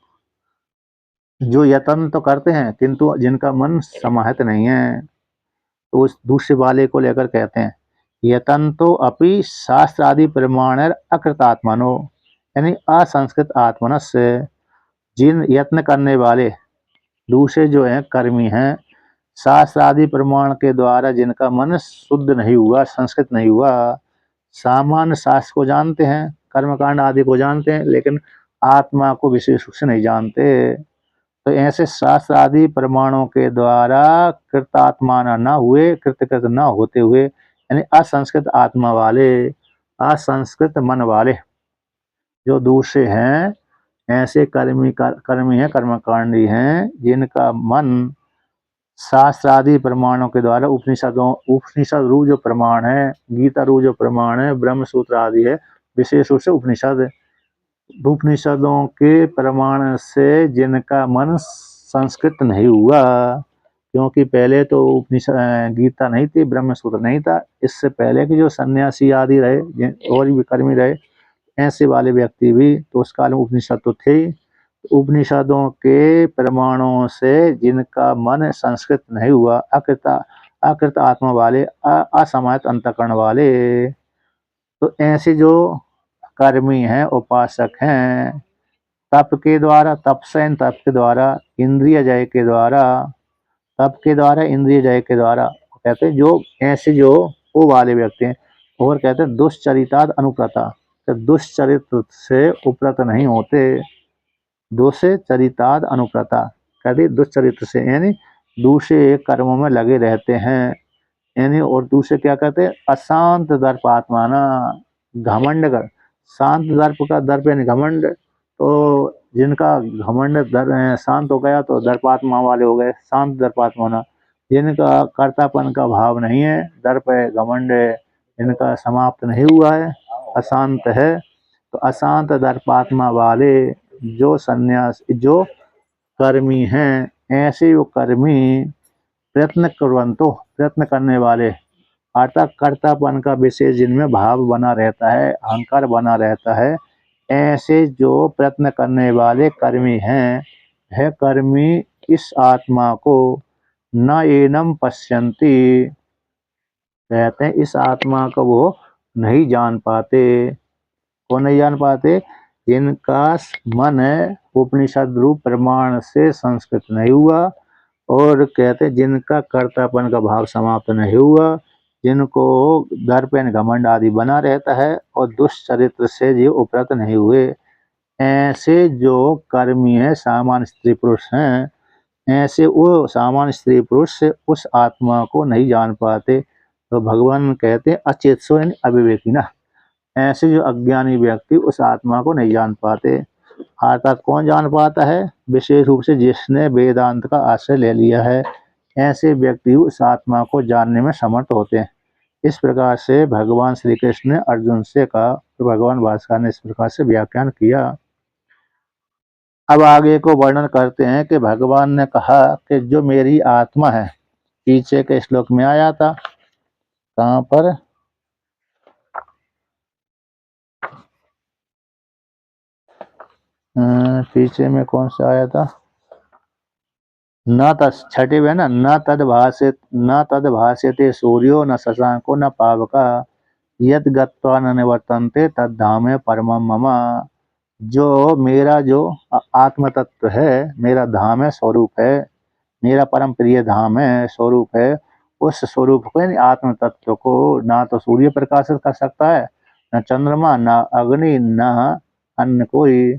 Speaker 1: यतन तो करते हैं, किंतु जिनका मन समाहित नहीं है, तो उस दूसरे वाले को लेकर कहते हैं यतन तो अपि शास्त्र आदि प्रमाण अकृत आत्मनो, यानी असंस्कृत आत्मनस्य। जिन यत्न करने वाले दूसरे जो हैं, कर्मी हैं, शास्त्र आदि प्रमाण के द्वारा जिनका मन शुद्ध नहीं हुआ, संस्कृत नहीं हुआ, सामान्य शास्त्र को जानते हैं, कर्मकांड आदि को जानते हैं, लेकिन आत्मा को विशेष रूप से नहीं जानते। तो ऐसे शास्त्र आदि प्रमाणों के द्वारा कृतात्मा न हुए, कृतकृत न होते हुए, यानी असंस्कृत आत्मा वाले, असंस्कृत मन वाले जो दूसरे हैं, ऐसे कर्मी हैं, कर्मकांडी हैं, जिनका मन शास्त्र आदि प्रमाणों के द्वारा, उपनिषद रूप जो प्रमाण है, गीता रूप जो प्रमाण है, ब्रह्म सूत्र आदि है, विशेष रूप से उपनिषदों के प्रमाण से जिनका मन संस्कृत नहीं हुआ, क्योंकि पहले तो उपनिषद गीता नहीं थी, ब्रह्म सूत्र नहीं था, इससे पहले के जो सन्यासी आदि रहे और भी कर्मी रहे, ऐसे वाले व्यक्ति भी, तो उस काल में उपनिषद तो थे ही। उपनिषदों के प्रमाणों से जिनका मन संस्कृत नहीं हुआ, अकृत आत्मा वाले, असमाहित अंतःकरण वाले, तो ऐसे जो कर्मी हैं, उपासक हैं, तप के द्वारा, तपसेन तप के द्वारा, इंद्रिय जय के द्वारा, तप के द्वारा, इंद्रिय जय के द्वारा। कहते हैं जो ऐसे जो वो वाले व्यक्ति हैं। और कहते हैं दुष्चरिताद अनुप्रता, तो दुष्चरित्र से उपरत नहीं होते। दुष्चरिताद अनुप्रता, कहते दुष्चरित्र से यानी दूसरे कर्मों में लगे रहते हैं। यानी और दूसरे क्या कहते हैं, अशांत दर्प आत्माना, घमंड कर। शांत दर्प का दर्प यानी घमंड, तो जिनका घमंड शांत हो गया तो दर्पात्मा वाले हो गए, शांत दर्पात्मा होना। जिनका कर्तापन का भाव नहीं है, दर्प है, घमंड है, जिनका समाप्त नहीं हुआ है, अशांत है, तो अशांत दर्पात्मा वाले जो सन्यास जो कर्मी हैं, ऐसे वो कर्मी प्रयत्न करवंतो, प्रयत्न करने वाले, अर्थात कर्तापन का विशेष जिनमें भाव बना रहता है, अहंकार बना रहता है, ऐसे जो प्रयत्न करने वाले कर्मी हैं, वह कर्मी इस आत्मा को न एनम पश्यन्ति, कहते हैं इस आत्मा को वो नहीं जान पाते। वो नहीं जान पाते जिनका मन है उपनिषद रूप प्रमाण से संस्कृत नहीं हुआ, और कहते जिनका कर्तापन का भाव समाप्त नहीं हुआ, जिनको दर्प घमंड आदि बना रहता है, और दुष्चरित्र से जो उपरत नहीं हुए, ऐसे जो कर्मी है सामान्य स्त्री पुरुष हैं, ऐसे वो सामान्य स्त्री पुरुष से उस आत्मा को नहीं जान पाते। तो भगवान कहते हैं अचेतसो यानी अविवेकी ना, ऐसे जो अज्ञानी व्यक्ति उस आत्मा को नहीं जान पाते। अर्थात कौन जान पाता है, विशेष रूप से जिसने वेदांत का आश्रय ले लिया है, ऐसे व्यक्ति उस आत्मा को जानने में समर्थ होते हैं। इस प्रकार से भगवान श्री कृष्ण ने अर्जुन से कहा, तो भगवान भास्कर ने इस प्रकार से व्याख्यान किया। अब आगे को वर्णन करते हैं कि भगवान ने कहा कि जो मेरी आत्मा है, पीछे के श्लोक में आया था, कहाँ पर, पीछे में कौन सा आया था, न तस् छठे में ना, न तद भाष्यते सूर्यो न शशांको न पावका यद गत्वा न निवर्तन्ते तद धामे परमम मम। जो मेरा जो आत्म तत्व है, मेरा धाम है, स्वरूप है, मेरा परम प्रिय धाम है, स्वरूप है, उस स्वरूप को यानी आत्म तत्व को ना तो सूर्य प्रकाशित कर सकता है, न चंद्रमा, न अग्नि, न अन्य कोई।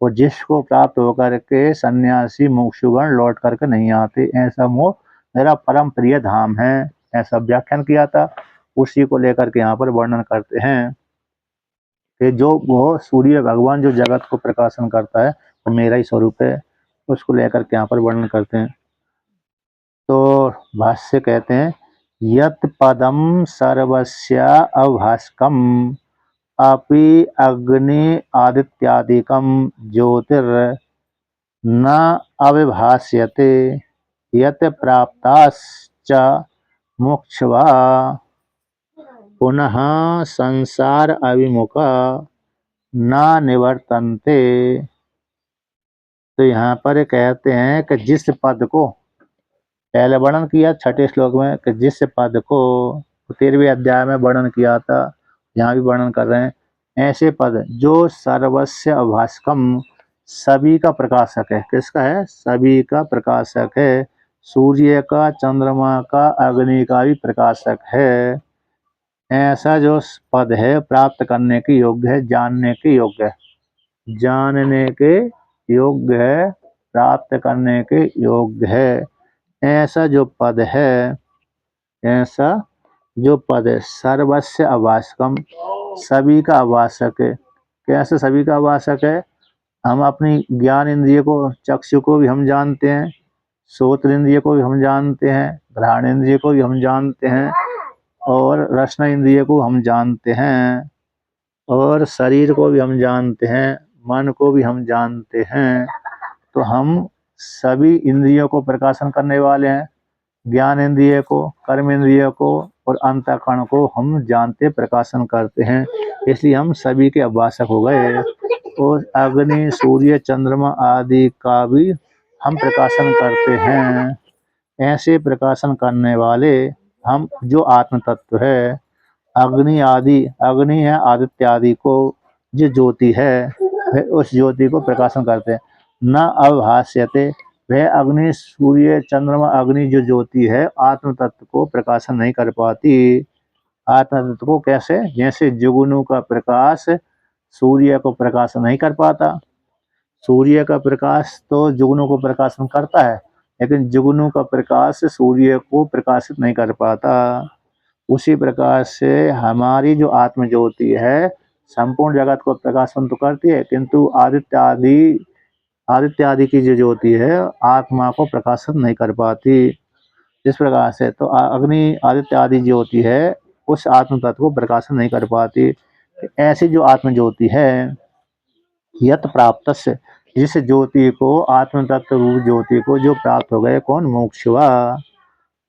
Speaker 1: वो जिसको प्राप्त होकर के सन्यासी मुक्षुगण लौट करके नहीं आते, ऐसा मोह मेरा परम प्रिय धाम है, ऐसा व्याख्यान किया था। उसी को लेकर के यहाँ पर वर्णन करते हैं कि जो वो सूर्य भगवान जो जगत को प्रकाशन करता है, वो मेरा ही स्वरूप है, उसको लेकर के यहाँ पर वर्णन करते हैं। तो भाष्य कहते हैं यत पदम सर्वस्य अभास्कम अपि अग्नि आदित्यादिकम ज्योतिर न अविभाष्यते यत प्राप्ताश्च मोक्षवा पुनः संसार अभिमुखा न निवर्तन्ते। तो यहाँ पर कहते हैं कि जिस पद को पहले वर्णन किया छठे श्लोक में, कि जिस पद को 13वें अध्याय में वर्णन किया था, यहाँ भी वर्णन कर रहे हैं, ऐसे पद जो सर्वस्य अभास्कम, सभी का प्रकाशक है। किसका है, सभी का प्रकाशक है, सूर्य का, चंद्रमा का, अग्नि का भी प्रकाशक है। ऐसा जो पद है प्राप्त करने के योग्य है, जानने के योग्य है, जानने के योग्य है, प्राप्त करने के योग्य है। ऐसा जो पद है, ऐसा जो पद है, सर्वस्य अभास्कम, सभी का आवासक है। कैसे सभी का आवासक है, हम अपनी ज्ञान इंद्रिय को, चक्षु को भी हम जानते हैं, श्रोत्र इंद्रिय को भी हम जानते हैं, घ्राण इंद्रिय को भी हम जानते हैं, और रसना इंद्रिय को हम जानते हैं, और शरीर को भी हम जानते हैं, मन को भी हम जानते हैं। तो हम सभी इंद्रियों को प्रकाशन करने वाले हैं, ज्ञान इंद्रिय को, कर्म इंद्रिय को और अंतःकरण को हम जानते प्रकाशन करते हैं, इसलिए हम सभी के आवासक हो गए। और अग्नि, सूर्य, चंद्रमा आदि का भी हम प्रकाशन करते हैं। ऐसे प्रकाशन करने वाले हम जो आत्म तत्व है, अग्नि आदि, अग्नि है आदित्य आदि को जो ज्योति है, उस ज्योति को प्रकाशन करते हैं। न अभाष्यते, वह अग्नि, सूर्य, चंद्रमा, अग्नि जो ज्योति है आत्म तत्व को प्रकाशन नहीं कर पाती। आत्म तत्व को कैसे? जैसे जुगनू का प्रकाश सूर्य को प्रकाशन नहीं कर पाता। सूर्य का प्रकाश तो जुगनू को प्रकाशन करता है, लेकिन जुगनू का प्रकाश सूर्य को प्रकाशित नहीं कर पाता। उसी प्रकार से हमारी जो आत्म ज्योति है संपूर्ण जगत को प्रकाशन तो करती है, किंतु आदित्य आदि की जो ज्योति है आत्मा को प्रकाशित नहीं कर पाती। इस प्रकार से तो अग्नि, आदित्य आदि ज्योति है उस आत्म तत्व को प्रकाशन नहीं कर पाती। ऐसी जो आत्म ज्योति है यत प्राप्त से, जिस ज्योति को, आत्म तत्व रूप ज्योति को जो प्राप्त हो गए, कौन? मोक्षवा,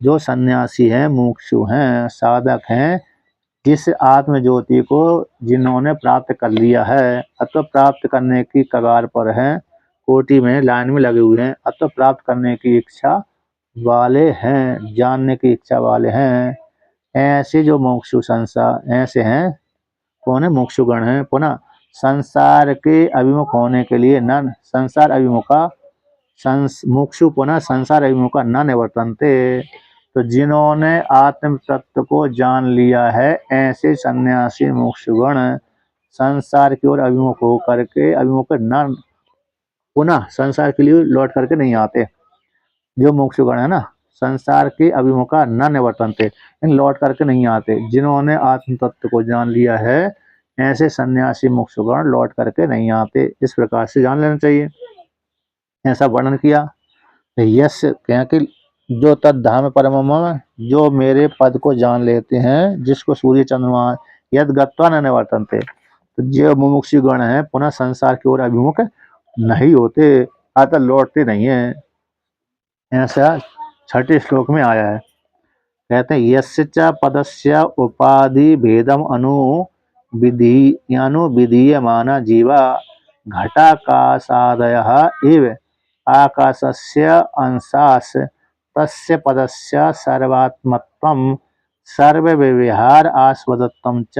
Speaker 1: जो सन्यासी हैं, मुमुक्षु हैं, साधक हैं, जिस आत्म ज्योति को जिन्होंने प्राप्त कर लिया है अथवा प्राप्त करने की कगार पर हैं, कोटि में लाइन में लगे हुए हैं, अथवा प्राप्त करने की इच्छा वाले हैं, जानने की इच्छा वाले हैं, ऐसे जो मोक्षु संसार ऐसे हैं, कौन है? मोक्षुगण हैं। पुनः संसार के अभिमुख होने के लिए न संसार अभिमुखा मुक्षु पुनः संसार अभिमुखा न निवर्तन्ते। तो जिन्होंने आत्म तत्व को जान लिया है ऐसे सन्यासी मोक्षगण संसार की ओर अभिमुख होकर के अभिमुख न पुनः संसार के लिए लौट करके नहीं आते। जो मोक्षगण है ना, संसार के अभिमुखा न निवर्तन्ते, इन लौट करके नहीं आते। जिन्होंने आत्म तत्व को जान लिया है ऐसे सन्यासी मोक्षगण लौट करके नहीं आते। इस प्रकार से जान लेना चाहिए। ऐसा वर्णन किया। यस क्या कि जो तद्धाम परमम, जो मेरे पद को जान लेते हैं, जिसको सूर्य चंद्रमा यद गत्वा न निवर्तन्ते, तो जो मुमुक्षु गण है पुनः संसार की ओर अभिमुख नहीं होते, अतः लौटते नहीं है। ऐसा छठे श्लोक में आया है। कहते हैं यस्य च पदस्य उपाधि भेदम अनुविधीयमान जीवा घटाकाशादयः इव आकाशस्य अंशास तस्य पदस्य सर्वात्मत्वं सर्वव्यवहार आस्वदत्वं च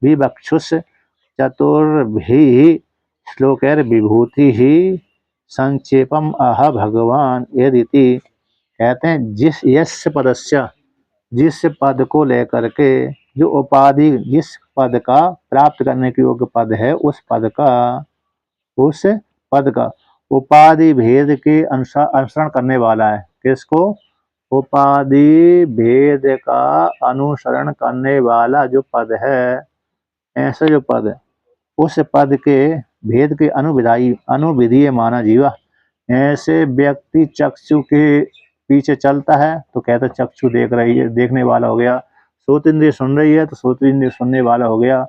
Speaker 1: विवक्षुष चतुर्भिः श्लोकैर्विभूतिः संक्षेपम आह भगवान यदिति। कहते हैं जिस यस्य पदस्य, जिस पद को लेकर के, जो उपाधि, जिस पद का प्राप्त करने के योग्य पद है उस पद का उपाधि भेद के अनुसरण करने वाला है। किसको? उपाधि भेद का अनुसरण करने वाला जो पद है, ऐसा जो पद है उस पद के भेद के अनुविधीय माना जीवा। ऐसे व्यक्ति चक्षु के पीछे चलता है तो कहता चक्षु देख रही है, देखने वाला हो गया। श्रोत इंद्रिय सुन रही है तो श्रोत इंद्रिय सुनने वाला हो गया।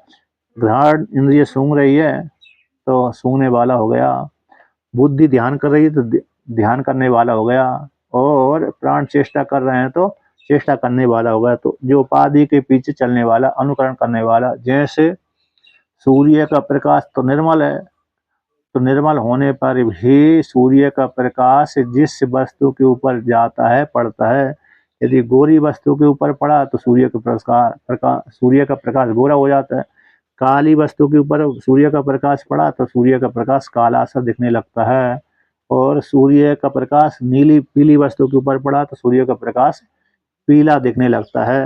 Speaker 1: घ्राण इंद्रिय सूंघ रही है तो सूंघने वाला हो गया। बुद्धि ध्यान कर रही है तो ध्यान करने वाला हो गया। और प्राण चेष्टा कर रहे हैं तो चेष्टा करने वाला हो गया। तो जो उपाधि के पीछे चलने वाला, अनुकरण करने वाला, जैसे सूर्य का प्रकाश तो निर्मल है, तो निर्मल होने पर भी सूर्य का प्रकाश जिस वस्तु के ऊपर जाता है, पड़ता है, यदि गोरी वस्तु के ऊपर पड़ा तो सूर्य का प्रकाश गोरा हो जाता है। काली वस्तु के ऊपर सूर्य का प्रकाश पड़ा तो सूर्य का प्रकाश काला सा दिखने लगता है। और सूर्य का प्रकाश नीली पीली वस्तु के ऊपर पड़ा तो सूर्य का प्रकाश पीला दिखने लगता है।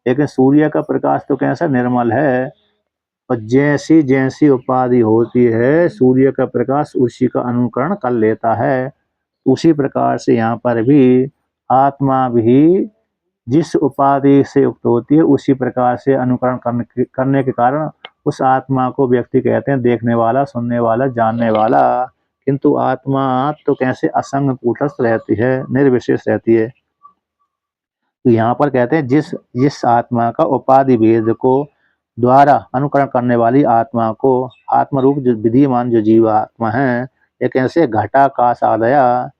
Speaker 1: लेकिन सूर्य का प्रकाश तो कैसा? निर्मल है। और जैसी जैसी उपाधि होती है सूर्य का प्रकाश उसी का अनुकरण कर लेता है। उसी प्रकार से यहाँ पर भी आत्मा भी जिस उपाधि से युक्त होती है उसी प्रकार से अनुकरण करने के कारण उस आत्मा को व्यक्ति कहते हैं देखने वाला, सुनने वाला, जानने वाला। किंतु आत्मा तो कैसे? असंग कूटस्थ रहती है, निर्विशेष रहती है। तो यहाँ पर कहते हैं जिस आत्मा का उपाधि भेद को द्वारा अनुकरण करने वाली आत्मा को, आत्मरूप जो विधिमान जो जीव आत्मा है, ये कैसे? घटाकाश आदया,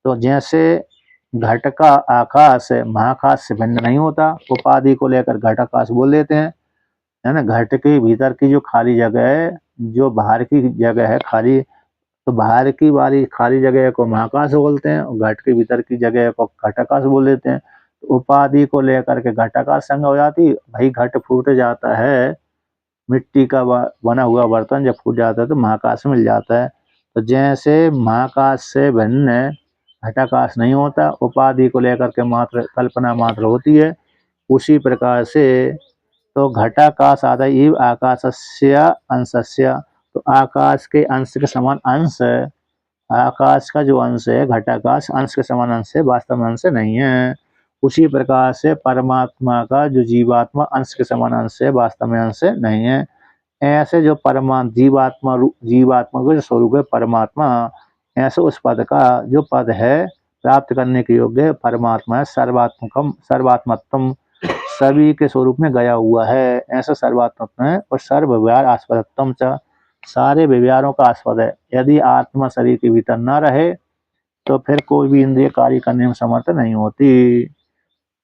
Speaker 1: तो जैसे घट का आकाश महाकाश से भिन्न नहीं होता, उपाधि को लेकर घटाकाश बोल देते हैं, है ना। घट के भीतर की जो खाली जगह है, जो बाहर की जगह है खाली, तो बाहर की वाली खाली जगह को महाकाश बोलते हैं और घट के भीतर की जगह को घटाकाश बोल देते हैं। तो उपाधि को लेकर के घटाकाश संग हो जाती। भाई घट फूट जाता है, मिट्टी का बना हुआ बर्तन जब फूट जाता है तो महाकाश मिल जाता है। तो जैसे महाकाश से भिन्न घटाकाश नहीं होता, उपाधि को लेकर के मात्र कल्पना मात्र होती है, उसी प्रकार से तो घटाकाश आदि इव आकाशस्य अंशस्य, तो आकाश के अंश के समान अंश है, आकाश का जो अंश है घटाकाश अंश के समान अंश है, वास्तव में अंश नहीं है। उसी प्रकार से परमात्मा का जो जीवात्मा अंश के समान अंश है, वास्तव में अंश नहीं है। ऐसे जो जीवात्मा का जो स्वरूप है परमात्मा, ऐसे उस पद का जो पद है प्राप्त करने के योग्य परमात्मा है, सर्वात्मत्म सभी के स्वरूप में गया हुआ है, ऐसा सर्वात्मत्म है। और सर्व व्यवहार आस्पदत्म च, सारे व्यवहारों का आस्पद है। यदि आत्मा शरीर के भीतर न रहे तो फिर कोई भी इंद्रिय कार्य करने में समर्थ नहीं होती।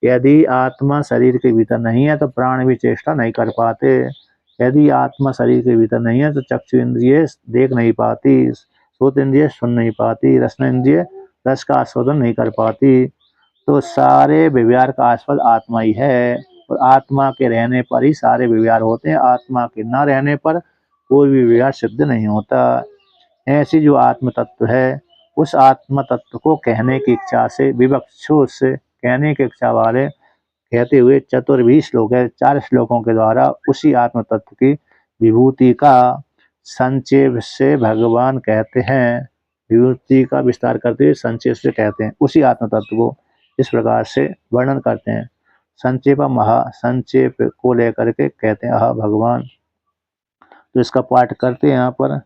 Speaker 1: यदि आत्मा शरीर के भीतर नहीं है तो प्राण भी चेष्टा नहीं कर पाते। यदि आत्मा शरीर के भीतर नहीं है तो चक्षु इंद्रिय देख नहीं पाती, श्रोत इंद्रिय सुन नहीं पाती, रसन इंद्रिय रस का आस्वादन नहीं कर पाती। तो सारे व्यवहार का आस्पद आत्मा ही है, और आत्मा के रहने पर ही सारे व्यवहार होते हैं, आत्मा के न रहने पर कोई भी व्यवहार सिद्ध नहीं होता। ऐसी जो आत्म तत्व है, उस आत्म तत्व को कहने की इच्छा से विवक्षु से कहने की इच्छा वाले कहते हुए चतुर्भी श्लोक है, 4 श्लोकों के द्वारा उसी आत्म तत्व की विभूति का संक्षेप से भगवान कहते हैं, विभूति का विस्तार करते हुए संक्षेप से कहते हैं, उसी आत्म तत्व को इस प्रकार से वर्णन करते हैं। संक्षेप महा, संक्षेप को लेकर के कहते हैं आह भगवान। तो इसका पाठ करते हैं यहाँ पर,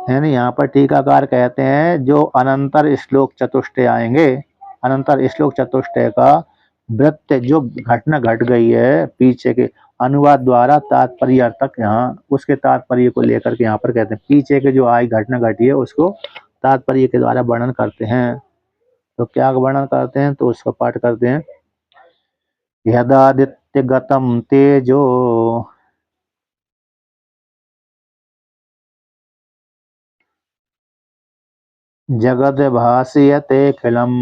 Speaker 1: यानी यहाँ पर टीकाकार कहते हैं जो अनंतर श्लोक चतुष्टय आएंगे, अनंतर श्लोक चतुष्टय का वृत्त जो घटना घट गई है पीछे के अनुवाद द्वारा तात्पर्य अर्थक, यहाँ उसके तात्पर्य को लेकर के यहाँ पर कहते हैं, पीछे के जो आई घटना घटी है उसको तात्पर्य के द्वारा वर्णन करते हैं। तो क्या वर्णन करते हैं, तो उसका पाठ करते हैं। यदादित्य गतम तेजो जगद भासयते खिलम,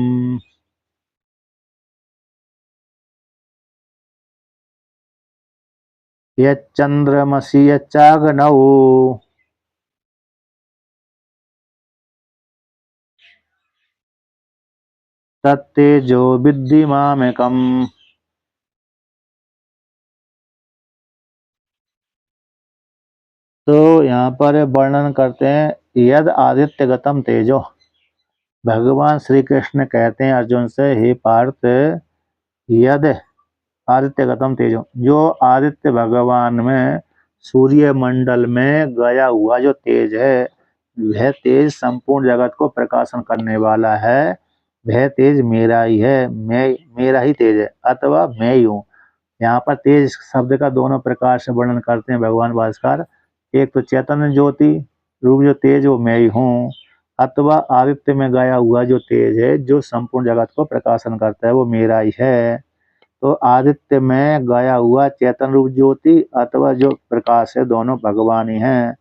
Speaker 1: यच्चंद्रमसि यच्चाग्नौ तत्तेजो विद्धि मामेकम्। तो यहाँ पर वर्णन करते हैं यद आदित्य गतम तेजो, भगवान श्री कृष्ण कहते हैं अर्जुन से, हे पार्थ यद आदित्य गतम तेजो, जो आदित्य भगवान में सूर्य मंडल में गया हुआ जो तेज है, वह तेज संपूर्ण जगत को प्रकाशन करने वाला है, वह तेज मेरा ही है, मेरा ही तेज है, अथवा मैं ही हूँ। यहाँ पर तेज शब्द का दोनों प्रकार से वर्णन करते हैं भगवान भास्कर। एक तो चैतन्य ज्योति रूप जो तेज वो मैं ही हूँ, अथवा आदित्य में गया हुआ जो तेज है जो संपूर्ण जगत को प्रकाशन करता है वो मेरा ही है। तो आदित्य में गया हुआ चैतन्य रूप ज्योति अथवा जो प्रकाश है दोनों भगवान ही हैं।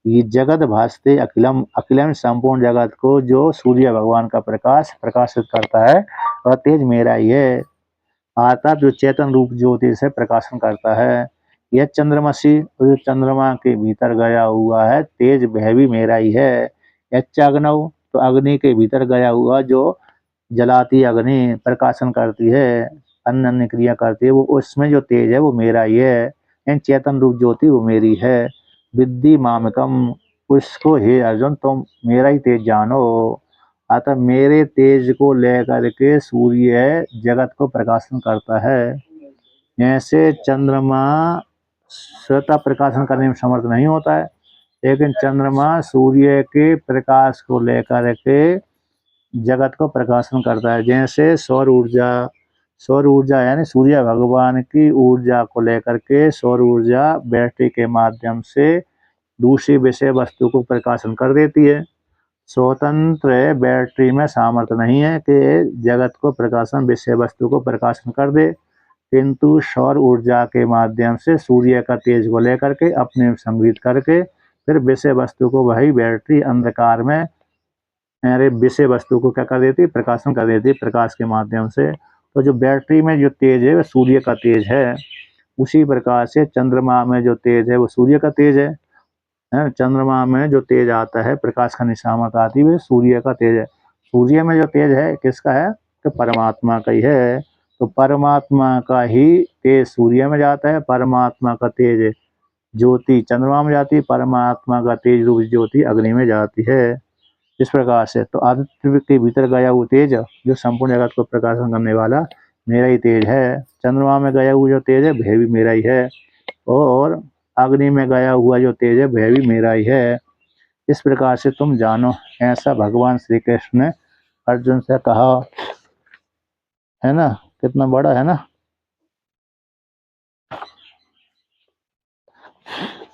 Speaker 1: ये जगत भासते अखिलम, अखिलम संपूर्ण जगत को जो सूर्य भगवान का प्रकाश प्रकाशित करता है वह तेज मेरा ही है, अर्थात जो चेतन रूप ज्योति से प्रकाशन करता है। यह चंद्रमसी, जो चंद्रमा के भीतर गया हुआ है तेज वह भी मेरा ही है। यच्चाग्नौ, तो अग्नि के भीतर गया हुआ जो जलाती अग्नि प्रकाशन करती है, अन्य अन्य क्रिया करती है, वो उसमें जो तेज है वो मेरा ही है। यानी चेतन रूप ज्योति वो मेरी है। विद्धि मामकम, उसको हे अर्जुन तुम मेरा ही तेज जानो, अतः मेरे तेज को लेकर के सूर्य जगत को प्रकाशन करता है। जैसे चंद्रमा स्वतः प्रकाशन करने में समर्थ नहीं होता है, लेकिन चंद्रमा सूर्य के प्रकाश को लेकर के जगत को प्रकाशन करता है। जैसे सौर ऊर्जा यानी सूर्य भगवान की ऊर्जा को लेकर के सौर ऊर्जा बैटरी के माध्यम से दूसरी विषय वस्तु को प्रकाशन कर देती है। स्वतंत्र बैटरी में सामर्थ्य नहीं है कि जगत को प्रकाशन विषय वस्तु को प्रकाशन कर दे, किंतु सौर ऊर्जा के माध्यम से सूर्य का तेज को लेकर के अपने संग्रहित करके फिर विषय वस्तु को वही बैटरी अंधकार में अरे विषय वस्तु को क्या कर देती, प्रकाशन कर देती प्रकाश के माध्यम से। तो जो बैटरी में जो तेज है वह सूर्य का तेज है, उसी प्रकार से चंद्रमा में जो तेज है वो सूर्य का तेज है। है। चंद्रमा में जो तेज आता है, प्रकाश का निशामत आती है, सूर्य का तेज है। सूर्य में जो तेज है किसका है? तो परमात्मा का ही है। तो परमात्मा का ही तेज सूर्य में जाता है, परमात्मा का तेज ज्योति चंद्रमा में जाती है, परमात्मा का तेज रूप ज्योति अग्नि में जाती है। इस प्रकार से तो आदित्य के भीतर गया हुआ तेज जो संपूर्ण जगत को प्रकाशन करने वाला मेरा ही तेज है। चंद्रमा में गया हुआ जो तेज है वह भी मेरा ही है, और अग्नि में गया हुआ जो तेज है वह भी मेरा ही है। इस प्रकार से तुम जानो, ऐसा भगवान श्री कृष्ण ने अर्जुन से कहा, है ना। कितना बड़ा है ना।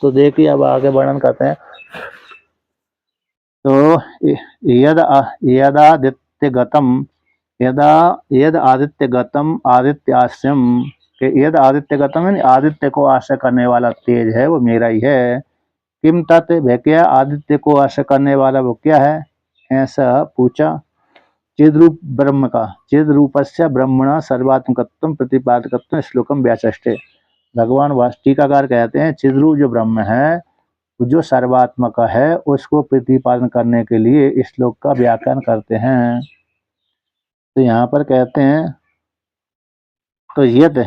Speaker 1: तो देखिए अब आगे वर्णन करते हैं। तो यद यदादित्य गतम, यदा यद आदित्य गतम आदित्याश्रम के, यद आदित्य गतम यानी आदित्य को आश्रय करने वाला तेज है वो मेरा ही है। किम तत् वह क्या, आदित्य को आश्रय करने वाला वो क्या है, ऐसा पूछा। चिद्रूप ब्रह्म का, चिद रूपस्य ब्रह्मणा सर्वात्मकत्व प्रतिपादकत्व श्लोकम व्याचष्टे। भगवान टीकाकार कहते हैं चिद्रूप जो ब्रह्म है जो सर्वात्मक है उसको प्रतिपादन करने के लिए इस श्लोक का व्याख्यान करते हैं। तो यहाँ पर कहते हैं तो यद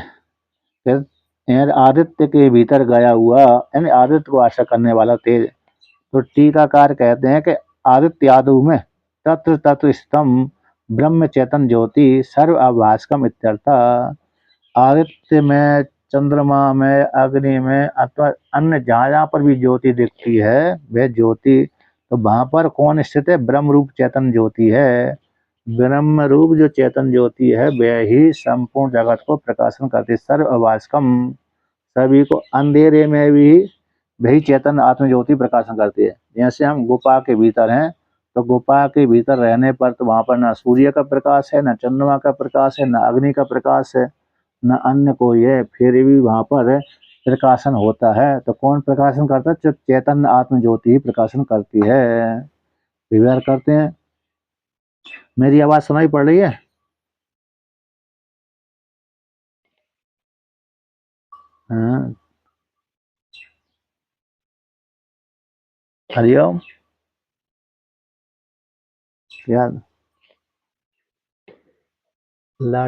Speaker 1: आदित्य के भीतर गया हुआ यानी आदित्य को आशा करने वाला तेज। तो टीकाकार कहते हैं कि आदित्य आदु में तत्र तत्र स्तंभ ब्रह्म चेतन ज्योति सर्व आभासकम इत्यर्थ। आदित्य में, चंद्रमा में, अग्नि में अथवा अन्य जहाँ जहाँ पर भी ज्योति दिखती है वह ज्योति, तो वहां पर कौन स्थित है? ब्रह्म रूप चेतन ज्योति है। ब्रह्म रूप जो चेतन ज्योति है वह ही संपूर्ण जगत को प्रकाशन करती है। सर्व अभास्कम, सभी को अंधेरे में भी वही चेतन आत्म ज्योति प्रकाशन करती है। जैसे हम गुफा के भीतर हैं तो गुफा के भीतर रहने पर तो वहां पर ना सूर्य का प्रकाश है, ना चंद्रमा का प्रकाश है, ना अग्नि का प्रकाश है, न अन्य कोई है, फिर भी वहां पर प्रकाशन होता है। तो कौन प्रकाशन करता है? जो चैतन्य आत्म ज्योति ही प्रकाशन करती है। विचार करते हैं। मेरी आवाज सुनाई पड़ रही है? हाँ। हरिओम। यार लाट